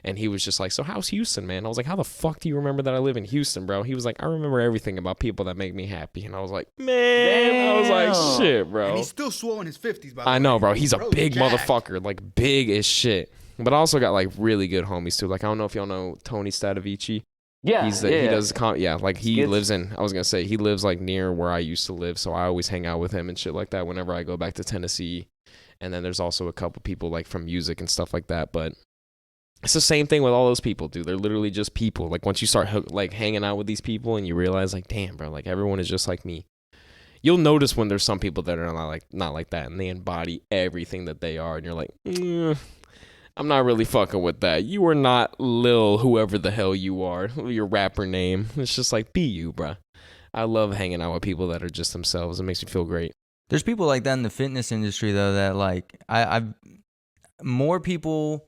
and he was just like, so how's Houston, man? I was like, how the fuck do you remember that I live in Houston, bro? He was like, I remember everything about people that make me happy. And I was like, man, I was like, shit, bro. And he's still swole in his 50s, by the way. I know, bro. He's a big jacked. motherfucker, like big as shit. But I also got like really good homies too. Like I don't know if y'all know Tony Stadavici. Yeah, He does like he Skits. lives in. I was gonna say he lives like near where I used to live, so I always hang out with him and shit like that whenever I go back to Tennessee. And then there's also a couple people like from music and stuff like that. But it's the same thing with all those people, dude. They're literally just people. Like once you start like hanging out with these people and you realize like, damn, bro, like everyone is just like me. You'll notice when there's some people that are not like that, and they embody everything that they are, and you're like, I'm not really fucking with that. You are not Lil whoever the hell you are, your rapper name. It's just like, be you, bruh. I love hanging out with people that are just themselves. It makes me feel great. There's people like that in the fitness industry though, that like I've more fitness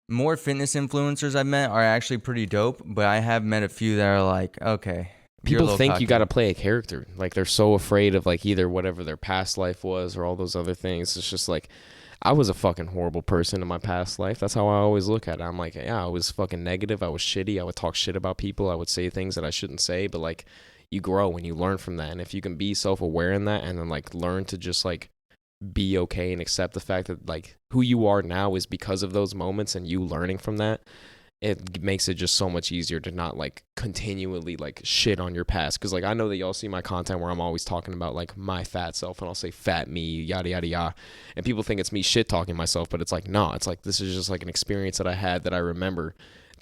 influencers I've met are actually pretty dope, but I have met a few that are like, okay. People think you got to play a character. Like they're so afraid of like either whatever their past life was or all those other things. It's just like, I was a fucking horrible person in my past life. That's how I always look at it. I'm like, yeah, I was fucking negative. I was shitty. I would talk shit about people. I would say things that I shouldn't say, but like you grow and you learn from that. And if you can be self-aware in that and then like learn to just like be okay and accept the fact that like who you are now is because of those moments and you learning from that, it makes it just so much easier to not like continually like shit on your past. Cause like I know that y'all see my content where I'm always talking about like my fat self, and I'll say fat me, yada yada yada, and people think it's me shit talking myself, but it's like, no, it's like this is just like an experience that I had that I remember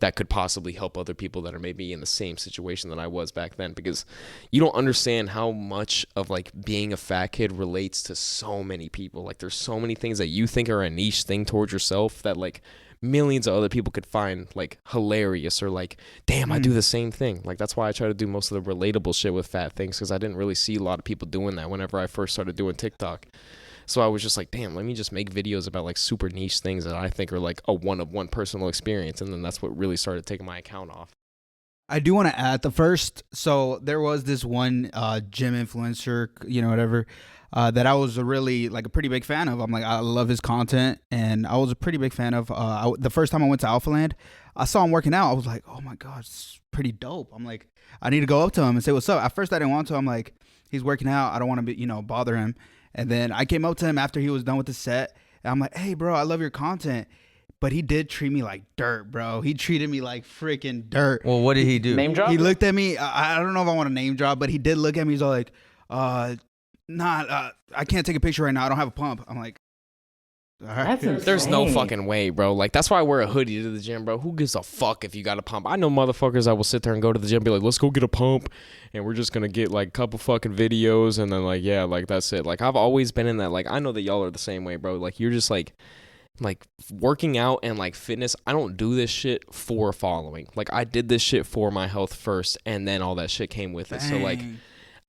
that could possibly help other people that are maybe in the same situation that I was back then, because you don't understand how much of like being a fat kid relates to so many people. Like there's so many things that you think are a niche thing towards yourself that like millions of other people could find like hilarious, or like, damn, I do the same thing. Like that's why I try to do most of the relatable shit with fat things, because I didn't really see a lot of people doing that whenever I first started doing TikTok. So I was just like, damn, let me just make videos about like super niche things that I think are like a one-of-one personal experience. And then that's what really started taking my account off. I do want to add so there was this one gym influencer, whatever, that I was really like a pretty big fan of. I'm like, I love his content, and I was a pretty big fan of. The first time I went to Alphaland, I saw him working out. I was like, oh my god, it's pretty dope. I'm like, I need to go up to him and say what's up. At first, I didn't want to. I'm like, he's working out. I don't want to be, bother him. And then I came up to him after he was done with the set, and I'm like, hey, bro, I love your content. But he did treat me like dirt, bro. He treated me like freaking dirt. Well, what did he do? Name drop? He looked at me. I don't know if I want to name drop, but he did look at me. He's all like, I can't take a picture right now. I don't have a pump. I'm like, all right. That's insane. There's no fucking way, bro. Like, that's why I wear a hoodie to the gym, bro. Who gives a fuck if you got a pump? I know motherfuckers that will sit there and go to the gym and be like, let's go get a pump, and we're just gonna get like a couple fucking videos, and then like, yeah, like that's it. Like, I've always been in that. Like, I know that y'all are the same way, bro. Like, you're just like working out and like fitness. I don't do this shit for following. Like, I did this shit for my health first, and then all that shit came with it. So like,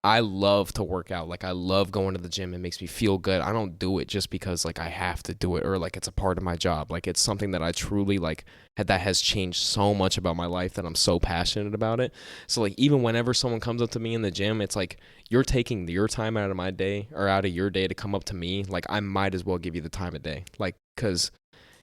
I love to work out. Like, I love going to the gym. It makes me feel good. I don't do it just because like I have to do it, or like it's a part of my job. Like, it's something that I truly like that has changed so much about my life that I'm so passionate about it. So like, even whenever someone comes up to me in the gym, it's like, you're taking your time out of my day, or out of your day, to come up to me. Like, I might as well give you the time of day. Like, because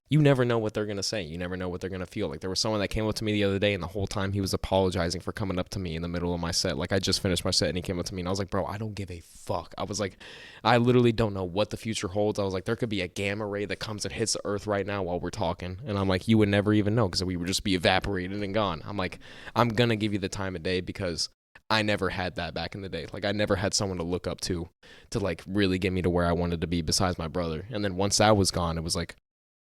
you never know what they're going to say. You never know what they're going to feel. Like, there was someone that came up to me the other day, and the whole time he was apologizing for coming up to me in the middle of my set. Like, I just finished my set, and he came up to me, and I was like, bro, I don't give a fuck. I was like, I literally don't know what the future holds. I was like, there could be a gamma ray that comes and hits the earth right now while we're talking. And I'm like, you would never even know, because we would just be evaporated and gone. I'm like, I'm going to give you the time of day, because I never had that back in the day. Like, I never had someone to look up to like really get me to where I wanted to be besides my brother. And then once that was gone, it was like,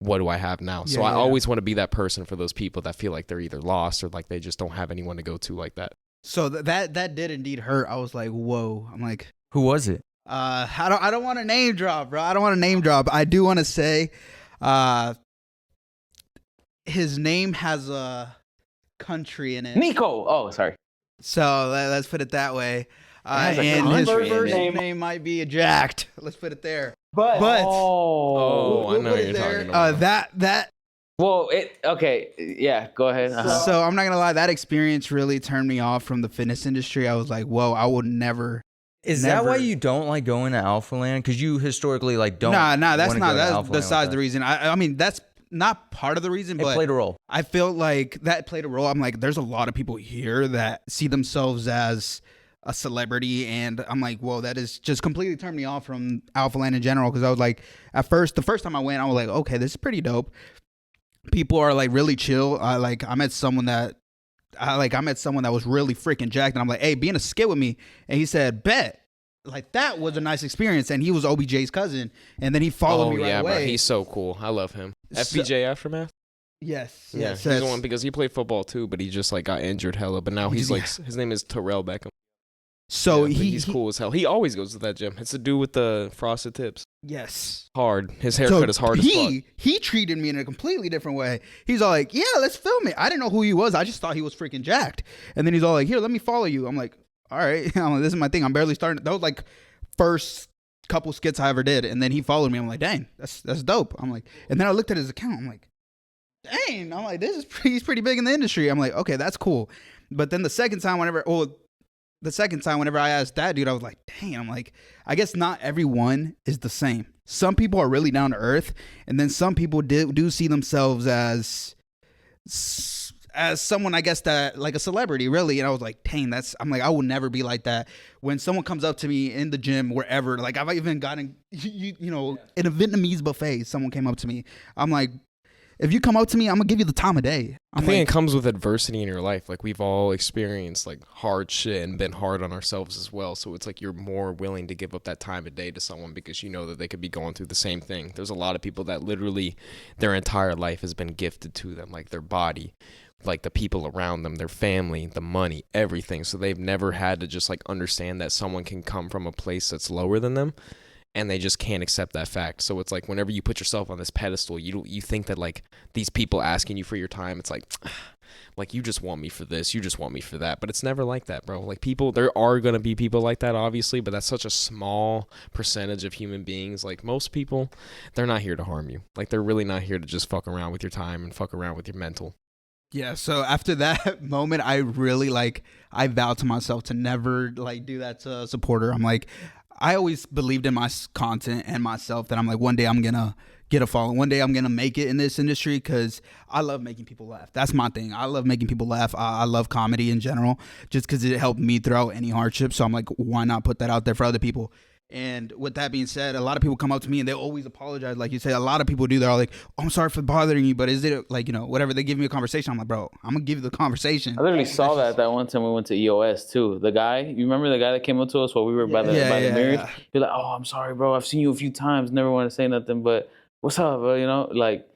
what do I have now? So I always want to be that person for those people that feel like they're either lost, or like they just don't have anyone to go to like that. So that did indeed hurt. I was like, whoa. I'm like, Who was it? I don't want to name drop, bro. I don't want to name drop. I do want to say, his name has a country in it. Nico. Oh, sorry. So let's put it that way. has a And his country in first it. name might be jacked. Let's put it there. But Oh, I know what you're talking about. That. well, okay. Yeah, go ahead. So I'm not gonna lie. That experience really turned me off from the fitness industry. I was like, whoa, I would never. Is that why you don't like going to Alphaland? Because you historically like don't. Nah, that's wanna not. go to That's Alphaland besides like the reason. I mean, that's not part of the reason, It but played a role. I feel like that played a role. I'm like, there's a lot of people here that see themselves as a celebrity, and I'm like, whoa, that is just completely turned me off from Alphaland in general. Because I was like, the first time I went, I was like, okay, this is pretty dope. People are like really chill. I met someone that was really freaking jacked, and I'm like, hey, be in a skit with me, and he said, bet. Like, that was a nice experience, and he was OBJ's cousin, and then he followed me right away. Bro, he's so cool. I love him. FBJ Aftermath. Yes, Yeah, he's the one, because he played football too, but he just like got injured hella. But now he's like, his name is Terrell Beckham. So yeah, he's cool as hell. He always goes to that gym. It's the dude with the frosted tips. Yes. Hard. His haircut is hard as fuck. He treated me in a completely different way. He's all like, yeah, let's film it. I didn't know who he was. I just thought he was freaking jacked. And then he's all like, here, let me follow you. I'm like, all right. I'm like, this is my thing. I'm barely starting. That was like first couple skits I ever did. And then he followed me. I'm like, dang, that's dope. I'm like, and then I looked at his account. I'm like, dang. I'm like, he's pretty big in the industry. I'm like, okay, that's cool. But then the second time whenever I asked that dude, I was like, dang, I'm like, I guess not everyone is the same. Some people are really down to earth, and then some people do see themselves as someone, I guess, that like a celebrity, really. And I was like, dang, I'm like, I will never be like that. When someone comes up to me in the gym, wherever, like I've even gotten, in a Vietnamese buffet, someone came up to me. I'm like, if you come up to me, I'm gonna give you the time of day. I think it comes with adversity in your life. Like, we've all experienced like hard shit and been hard on ourselves as well. So it's like you're more willing to give up that time of day to someone because you know that they could be going through the same thing. There's a lot of people that literally their entire life has been gifted to them, like their body like the people around them, their family, the money, everything. So they've never had to just like understand that someone can come from a place that's lower than them, and they just can't accept that fact. So it's like whenever you put yourself on this pedestal, you think that like these people asking you for your time, it's like you just want me for this, you just want me for that. But it's never like that, bro. Like people, there are going to be people like that, obviously, but that's such a small percentage of human beings. Like most people, they're not here to harm you. Like they're really not here to just fuck around with your time and fuck around with your mental. Yeah, so after that moment, I really I vowed to myself to never like do that to a supporter. I'm like, I always believed in my content and myself that I'm like, one day I'm gonna get a following. One day I'm gonna make it in this industry because I love making people laugh. That's my thing. I love making people laugh. I love comedy in general, just because it helped me throughout any hardship. So I'm like, why not put that out there for other people? And with that being said, a lot of people come up to me and they always apologize. Like you say, a lot of people do. They're all like, oh, I'm sorry for bothering you, but is it like, whatever, they give me a conversation. I'm like, bro, I'm going to give you the conversation. I literally saw that one time we went to EOS too. The guy, you remember the guy that came up to us while we were by the mirrors? Yeah. You're like, oh, I'm sorry, bro. I've seen you a few times. Never want to say nothing, but what's up, bro? Like,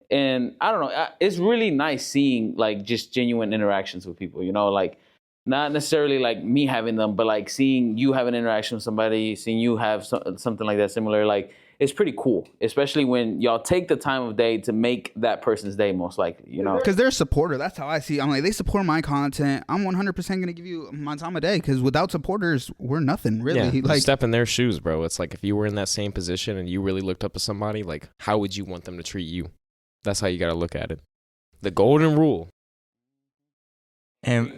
and I don't know. It's really nice seeing like just genuine interactions with people, like, not necessarily like me having them, but like seeing you have an interaction with somebody, seeing you have something like that similar, like it's pretty cool, especially when y'all take the time of day to make that person's day most likely, Because they're a supporter. That's how I see it. I'm like, they support my content. I'm 100% going to give you my time of day because without supporters, we're nothing, really. Yeah, like, step in their shoes, bro. It's like if you were in that same position and you really looked up to somebody, like how would you want them to treat you? That's how you got to look at it. The golden rule. And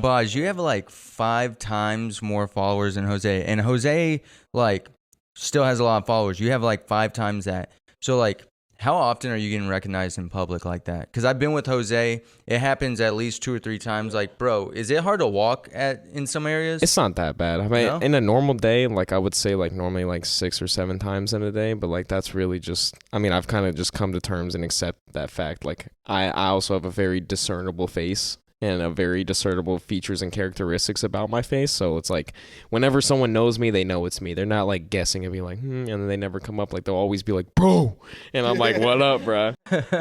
BAJ, you have like 5 times more followers than Jose. And Jose like still has a lot of followers. You have like 5 times that. So like how often are you getting recognized in public like that? Because I've been with Jose. It happens at least 2 or 3 times. Like, bro, is it hard to walk in some areas? It's not that bad. I mean, in a normal day, like I would say like normally like 6 or 7 times in a day. But like that's really just, I mean, I've kind of just come to terms and accept that fact. Like I also have a very discernible face and a very discernible features and characteristics about my face. So it's like whenever someone knows me, they know it's me. They're not like guessing and be like, and then they never come up. Like they'll always be like, bro. And I'm like, what up, bro?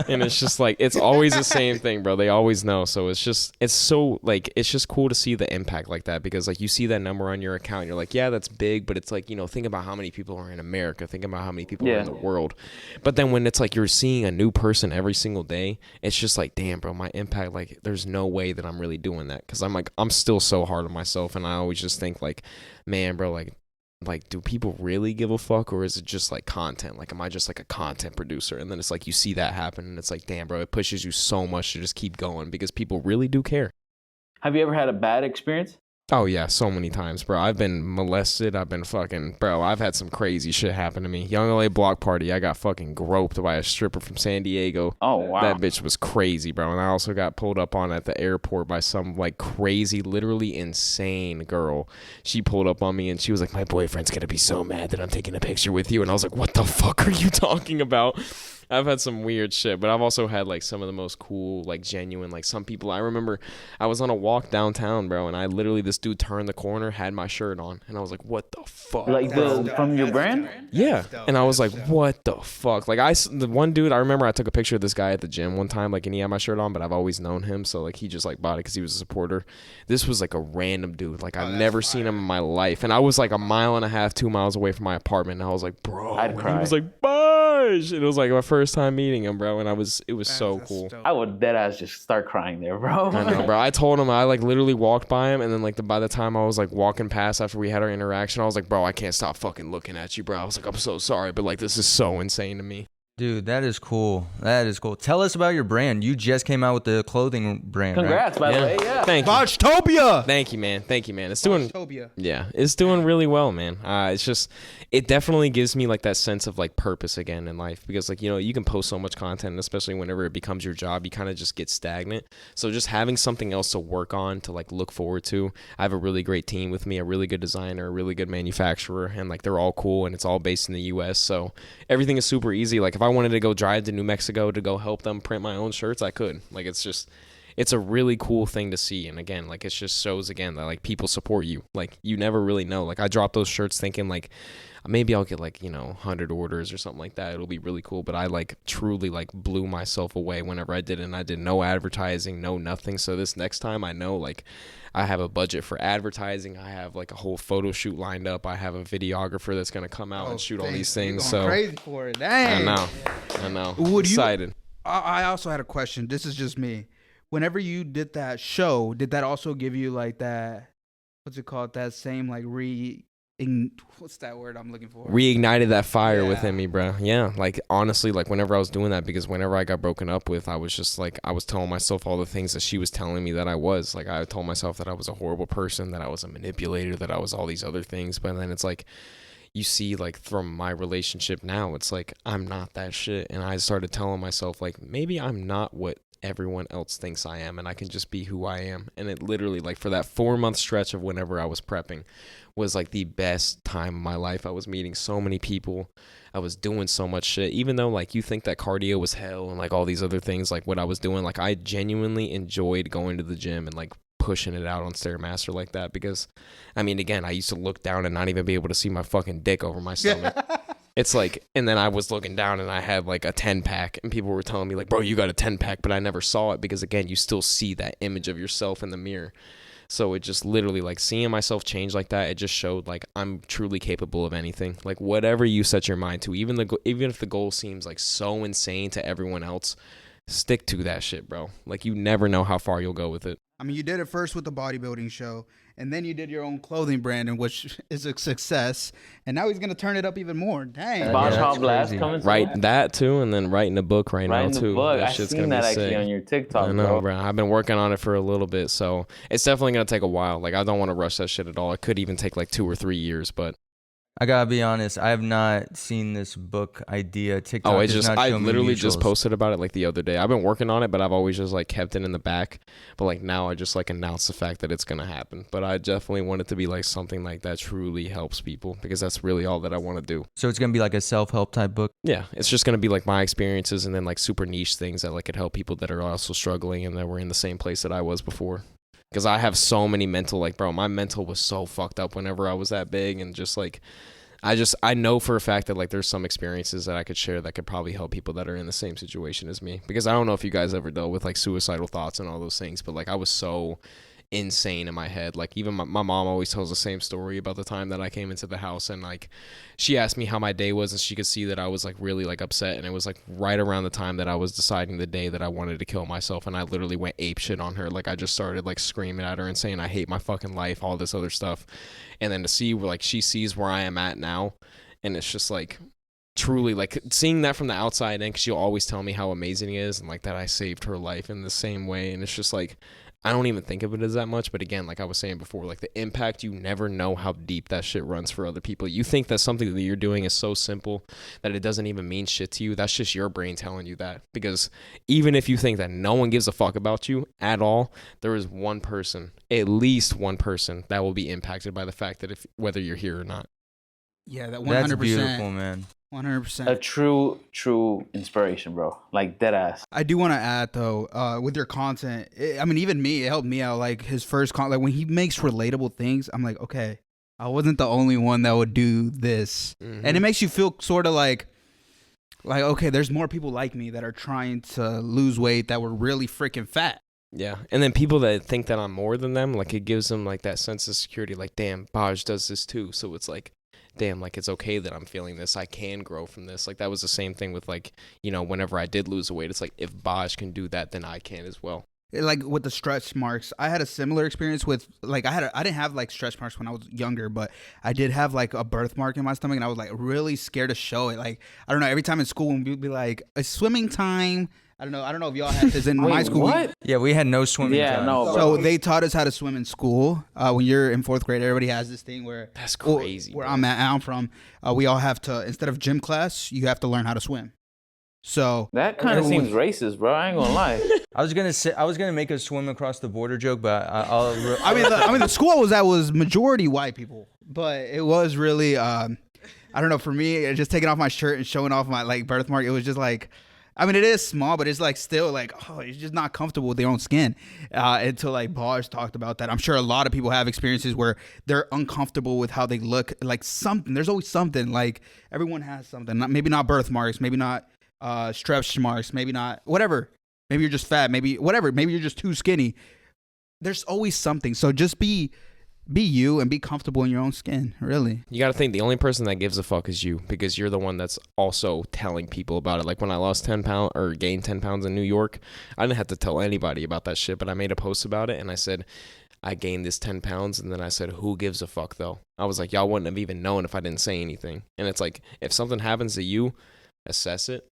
And it's just like, it's always the same thing, bro. They always know. So it's just cool to see the impact like that because like you see that number on your account. And you're like, yeah, that's big. But it's like, think about how many people are in America. Think about how many people are in the world. But then when it's like you're seeing a new person every single day, it's just like, damn, bro, my impact, like there's no way that I'm really doing that because I'm still so hard on myself and I always just think like, man, bro, like do people really give a fuck or is it just like content? Like am I just like a content producer? And then it's like you see that happen and it's like, damn, bro, it pushes you so much to just keep going because people really do care. Have you ever had a bad experience? Oh yeah, so many times, bro. I've been molested. I've been fucking, bro. I've had some crazy shit happen to me. Young LA block party. I got fucking groped by a stripper from San Diego. Oh wow, that bitch was crazy, bro. And I also got pulled up on at the airport by some like crazy, literally insane girl. She pulled up on me and she was like, "My boyfriend's gonna be so mad that I'm taking a picture with you." And I was like, "What the fuck are you talking about?" I've had some weird shit, but I've also had like some of the most cool, like genuine, like some people. I remember I was on a walk downtown, bro, and I literally, this dude turned the corner, had my shirt on, and I was like, what the fuck? Like from your brand? Yeah. And I was like, what the fuck? Like the one dude, I remember I took a picture of this guy at the gym one time, like, and he had my shirt on, but I've always known him. So like he just like bought it because he was a supporter. This was like a random dude. Like I've never seen him in my life. And I was like a mile and a half, 2 miles away from my apartment. And I was like, bro, I'd cry. He was like, BAJ. It was like my first time meeting him, bro. And it was so cool. I would deadass just start crying there, bro. I know, bro. I told him, I like literally walked by him. And then like by the time I was like walking past after we had our interaction, I was like, bro, I can't stop fucking looking at you, bro. I was like, I'm so sorry, but like this is so insane to me. Dude, that is cool. That is cool. Tell us about your brand. You just came out with the clothing brand. Congrats, right? by the way. Yeah. Thank you. BAJtopia. Thank you, man. It's doing. BAJtopia. Yeah, it's doing really well, man. It's just, it definitely gives me like that sense of like purpose again in life because like, you can post so much content, and especially whenever it becomes your job, you kind of just get stagnant. So just having something else to work on, to like look forward to. I have a really great team with me, a really good designer, a really good manufacturer, and like they're all cool, and it's all based in the US. So everything is super easy. Like if I wanted to go drive to New Mexico to go help them print my own shirts, I could. Like it's it's a really cool thing to see. And again, like, it just shows again that like people support you. Like, you never really know. Like, I dropped those shirts thinking like maybe I'll get like, 100 orders or something like that. It'll be really cool. But I like truly like blew myself away whenever I did it. And I did no advertising, no nothing. So this next time I know like I have a budget for advertising. I have like a whole photo shoot lined up. I have a videographer that's going to come out and shoot all these things. So crazy for it. Dang. I know. Would Excited. I also had a question. This is just me. Whenever you did that show, did that also give you like that, what's it called? That same like what's that word I'm looking for? Reignited that fire within me, bro. Yeah, like honestly, like whenever I was doing that, because whenever I got broken up with, I was just like, I was telling myself all the things that she was telling me that I was. Like, I told myself that I was a horrible person, that I was a manipulator, that I was all these other things. But then it's like, you see, like from my relationship now, it's like I'm not that shit. And I started telling myself like, maybe I'm not what everyone else thinks I am, and I can just be who I am. And it literally, like, for that 4-month stretch of whenever I was prepping was like the best time of my life. I was meeting so many people. I was doing so much shit. Even though like you think that cardio was hell and like all these other things, like what I was doing, like I genuinely enjoyed going to the gym and like pushing it out on Stairmaster like that. Because I mean, again, I used to look down and not even be able to see my fucking dick over my stomach. It's like, and then I was looking down and I had like a 10-pack and people were telling me like, bro, you got a 10-pack, but I never saw it because again, you still see that image of yourself in the mirror. So it just literally, like, seeing myself change like that, it just showed like I'm truly capable of anything. Like whatever you set your mind to, even if the goal seems like so insane to everyone else, stick to that shit, bro. Like, you never know how far you'll go with it. I mean, you did it first with the bodybuilding show, and then you did your own clothing brand, and which is a success. And now he's gonna turn it up even more. Dang. BAJ Hot Blast coming. Write that too, and then writing a book now too. That That shit's shit's seen gonna that be actually sick. on your TikTok, I know, bro. I've been working on it for a little bit, so it's definitely gonna take a while. Like, I don't want to rush that shit at all. It could even take like 2 or 3 years, but I gotta be honest, I have not seen this book idea. TikTok. I literally just posted about it like the other day. I've been working on it, but I've always just like kept it in the back. But like now I just like announced the fact that it's gonna happen. But I definitely want it to be like something like that truly helps people, because that's really all that I want to do. So it's gonna be like a self-help type book. Yeah, it's just gonna be like my experiences and then like super niche things that like could help people that are also struggling and that were in the same place that I was before. Because I have so many mental, like, bro, my mental was so fucked up whenever I was that big, and just like I know for a fact that like there's some experiences that I could share that could probably help people that are in the same situation as me. Because I don't know if you guys ever dealt with like suicidal thoughts and all those things, but like I was so insane in my head. Like, even my mom always tells the same story about the time that I came into the house, and like she asked me how my day was, and she could see that I was like really like upset. And it was like right around the time that I was deciding the day that I wanted to kill myself, and I literally went ape shit on her. Like, I just started like screaming at her and saying I hate my fucking life, all this other stuff. And then to see where like she sees where I am at now, and it's just like truly like seeing that from the outside in, because she'll always tell me how amazing it is, and like that I saved her life in the same way. And it's just like, I don't even think of it as that much. But again, like I was saying before, like the impact, you never know how deep that shit runs for other people. You think that something that you're doing is so simple that it doesn't even mean shit to you. That's just your brain telling you that. Because even if you think that no one gives a fuck about you at all, there is one person, at least one person, that will be impacted by the fact that whether you're here or not. Yeah, that 100%. That's beautiful, man. 100%. A true inspiration, bro. Like, dead ass. I do want to add though, with your content, I mean, even me, it helped me out. Like his first content, like when he makes relatable things, I'm like, okay, I wasn't the only one that would do this, and it makes you feel sort of like okay, there's more people like me that are trying to lose weight that were really freaking fat. Yeah, and then people that think that I'm more than them, like it gives them like that sense of security. Like, damn, BAJ does this too, so it's like, damn, like it's okay that I'm feeling this. I can grow from this. Like that was the same thing with like, whenever I did lose the weight, it's like if BAJ can do that, then I can as well. Like with the stretch marks, I had a similar experience with like I didn't have like stretch marks when I was younger, but I did have like a birthmark in my stomach, and I was like really scared to show it. Like, I don't know, every time in school when we'd be like, it's swimming time. I don't know if y'all had this in my school. What? Yeah, we had no swimming. time. No, bro. So they taught us how to swim in school. When you're in 4th grade, everybody has this thing where That's crazy. Where bro. I'm from, we all have to, instead of gym class, you have to learn how to swim. So That kind of seems racist, bro. I ain't gonna lie. I was gonna make a swim across the border joke, but I mean, the school I was at was majority white people, but it was really, I don't know, for me, just taking off my shirt and showing off my like birthmark, it was just like, I mean, it is small, but it's like still like, oh, it's just not comfortable with their own skin. Until like Bars talked about that. I'm sure a lot of people have experiences where they're uncomfortable with how they look. Like something, there's always something. Like everyone has something. Maybe not birthmarks, maybe not stretch marks, maybe not whatever. Maybe you're just fat, maybe whatever. Maybe you're just too skinny. There's always something. So just be you and be comfortable in your own skin, really. You got to think the only person that gives a fuck is you, because you're the one that's also telling people about it. Like when I lost 10 pounds or gained 10 pounds in New York, I didn't have to tell anybody about that shit, but I made a post about it and I said, I gained this 10 pounds. And then I said, who gives a fuck though? I was like, y'all wouldn't have even known if I didn't say anything. And it's like, if something happens to you, assess it.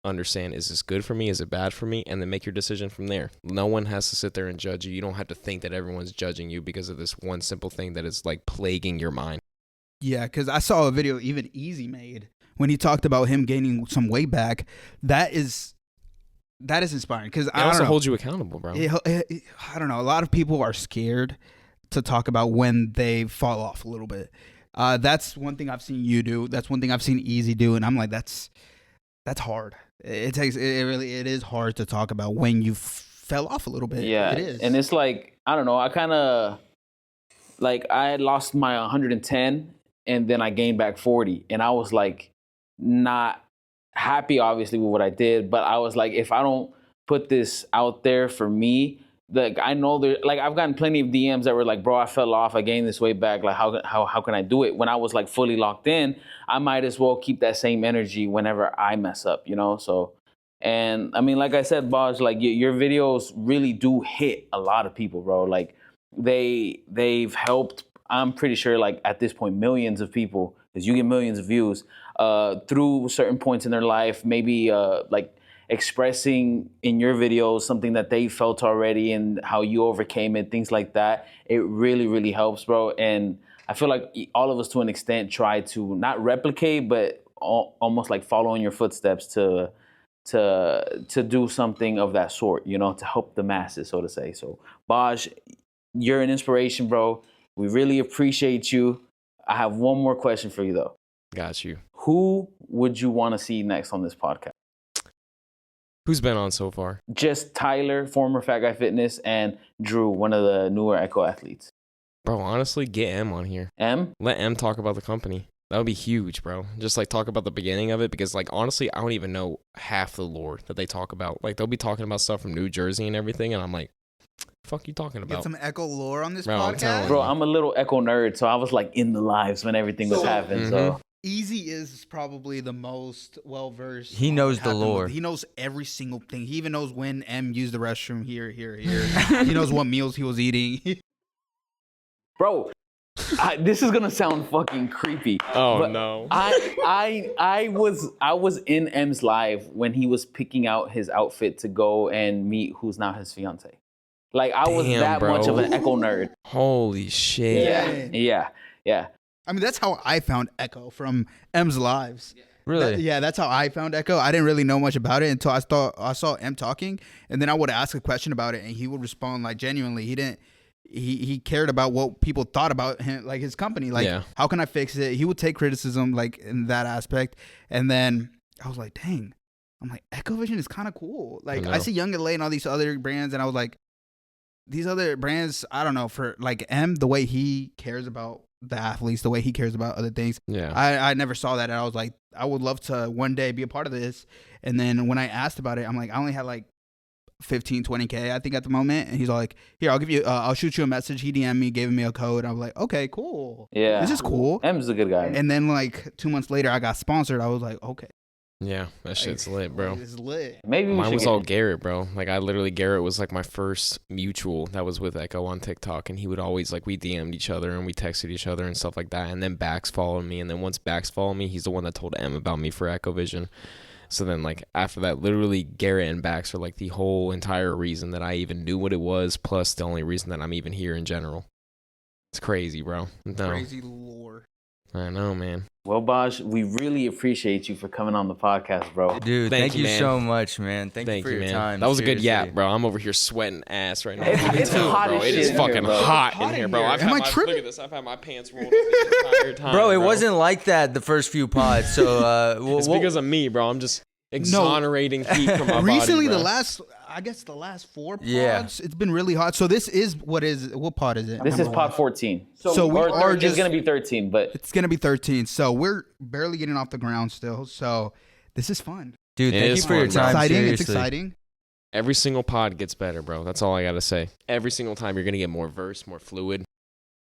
Understand, is this good for me, is it bad for me, and then make your decision from there. No one has to sit there and judge you. You don't have to think that everyone's judging you because of this one simple thing that is like plaguing your mind. Yeah, because I saw a video even Easy made when he talked about him gaining some weight back. That is inspiring, because I also don't know. hold you accountable, bro. I don't know. A lot of people are scared to talk about when they fall off a little bit. That's one thing I've seen you do. That's one thing I've seen Easy do, and I'm like, that's hard. It is hard to talk about when you fell off a little bit. Yeah, it is. And it's like, I don't know, I kind of, like, I had lost my 110 and then I gained back 40. And I was like, not happy, obviously, with what I did. But I was like, if I don't put this out there for me, like, I know there, like, I've gotten plenty of DMs that were like, bro, I fell off, I gained this weight back. Like, how can I do it? When I was like fully locked in, I might as well keep that same energy whenever I mess up, you know? So, and I mean, like I said, Baj, like your videos really do hit a lot of people, bro. Like they've helped, I'm pretty sure, like at this point, millions of people, because you get millions of views through certain points in their life, maybe like expressing in your videos something that they felt already and how you overcame it, things like that. It really, really helps, bro. And I feel like all of us, to an extent, try to not replicate, but almost like follow in your footsteps to do something of that sort, you know, to help the masses, so to say. So, Baj, you're an inspiration, bro. We really appreciate you. I have one more question for you, though. Got you. Who would you want to see next on this podcast? Who's been on so far? Just Tyler, former Fat Guy Fitness, and Drew, one of the newer Ekko athletes. Bro, honestly, get M on here. M? Let M talk about the company. That would be huge, bro. Just like talk about the beginning of it, because like honestly, I don't even know half the lore that they talk about. Like they'll be talking about stuff from New Jersey and everything, and I'm like, fuck you talking about? Get some Ekko lore on this Bro, I'm telling podcast. you. Bro, I'm a little Ekko nerd, so I was like in the lives when everything was happening. So Easy is probably the most well-versed. He on knows what the happened lore. with- He knows every single thing. He even knows when M used the restroom here. He knows what meals he was eating. bro, this is gonna sound fucking creepy. Oh but no. I was in M's live when he was picking out his outfit to go and meet who's now his fiance. Like I was Damn, that bro. much of an Ekko nerd. Holy shit. Yeah. I mean, that's how I found Ekko, from M's lives. Really? That's how I found Ekko. I didn't really know much about it until I saw M talking, and then I would ask a question about it, and he would respond like genuinely. He cared about what people thought about him, like his company. Like, how can I fix it? He would take criticism, like in that aspect. And then I was like, dang, I'm like, Ekko Vision is kind of cool. Like I see Young LA and all these other brands, and I was like, these other brands, I don't know, for like M, the way he cares about the athletes, the way he cares about other things. Yeah. I never saw that, and I was like, I would love to one day be a part of this. And then when I asked about it, I'm like, I only had like 15, 20K, I think, at the moment. And he's like, here, I'll shoot you a message. He DM'd me, gave me a code. I was like, okay, cool. Yeah. This is cool. M's a good guy. And then like 2 months later, I got sponsored. I was like, okay. Yeah, that shit's lit, bro. It's lit. Maybe we Mine should was get- all Garrett, bro. Like Garrett was like my first mutual that was with Ekko on TikTok, and he would always like, we DM'd each other and we texted each other and stuff like that. And then Bax followed me, and then once Bax followed me, he's the one that told M about me for Ekko Vision. So then like after that, literally Garrett and Bax are like the whole entire reason that I even knew what it was, plus the only reason that I'm even here in general. It's crazy, bro. No, Crazy lore. I know, man. Well, Baj, we really appreciate you for coming on the podcast, bro. Dude, Thank thank you, you man. so much, man. Thank you Thank for you, your man. time. That was a good seriously. yap, bro. I'm over here sweating ass right now. It's Me too, hot bro. as It shit is in fucking here, bro. hot Hot in here, in bro. here. I've Am had I my, tripping? look at this. I've had my pants rolled up this entire time. Bro, it wasn't like that the first few pods. So It's because of me, bro. I'm just exonerating heat from my Recently, body, bro. the last 4 pods, Yeah. it's been really hot. So this is what pod is it? This is pod 14. So we are it's just- gonna be 13, but It's gonna be 13. So we're barely getting off the ground still. So this is fun. Dude, It thank you is for your fun, bro. time. Exciting. It's seriously. exciting. Every single pod gets better, bro. That's all I gotta say. Every single time you're gonna get more verse, more fluid.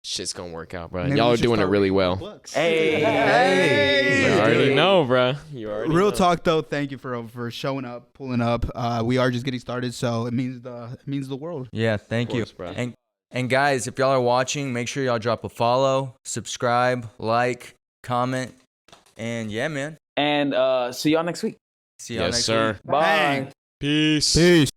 Shit's gonna work out, bro. And Maybe y'all we are should doing it start really reading well. books. hey, You Let's do already it. know, bro. You already Real know. talk though, thank you for showing up, pulling up. We are just getting started, so it means the world. Yeah, thank Of course, you. bro. And guys, if y'all are watching, make sure y'all drop a follow, subscribe, like, comment, and yeah, man. and see y'all next week. See y'all Yes, next sir. week. Bye. Bang. Peace. Peace.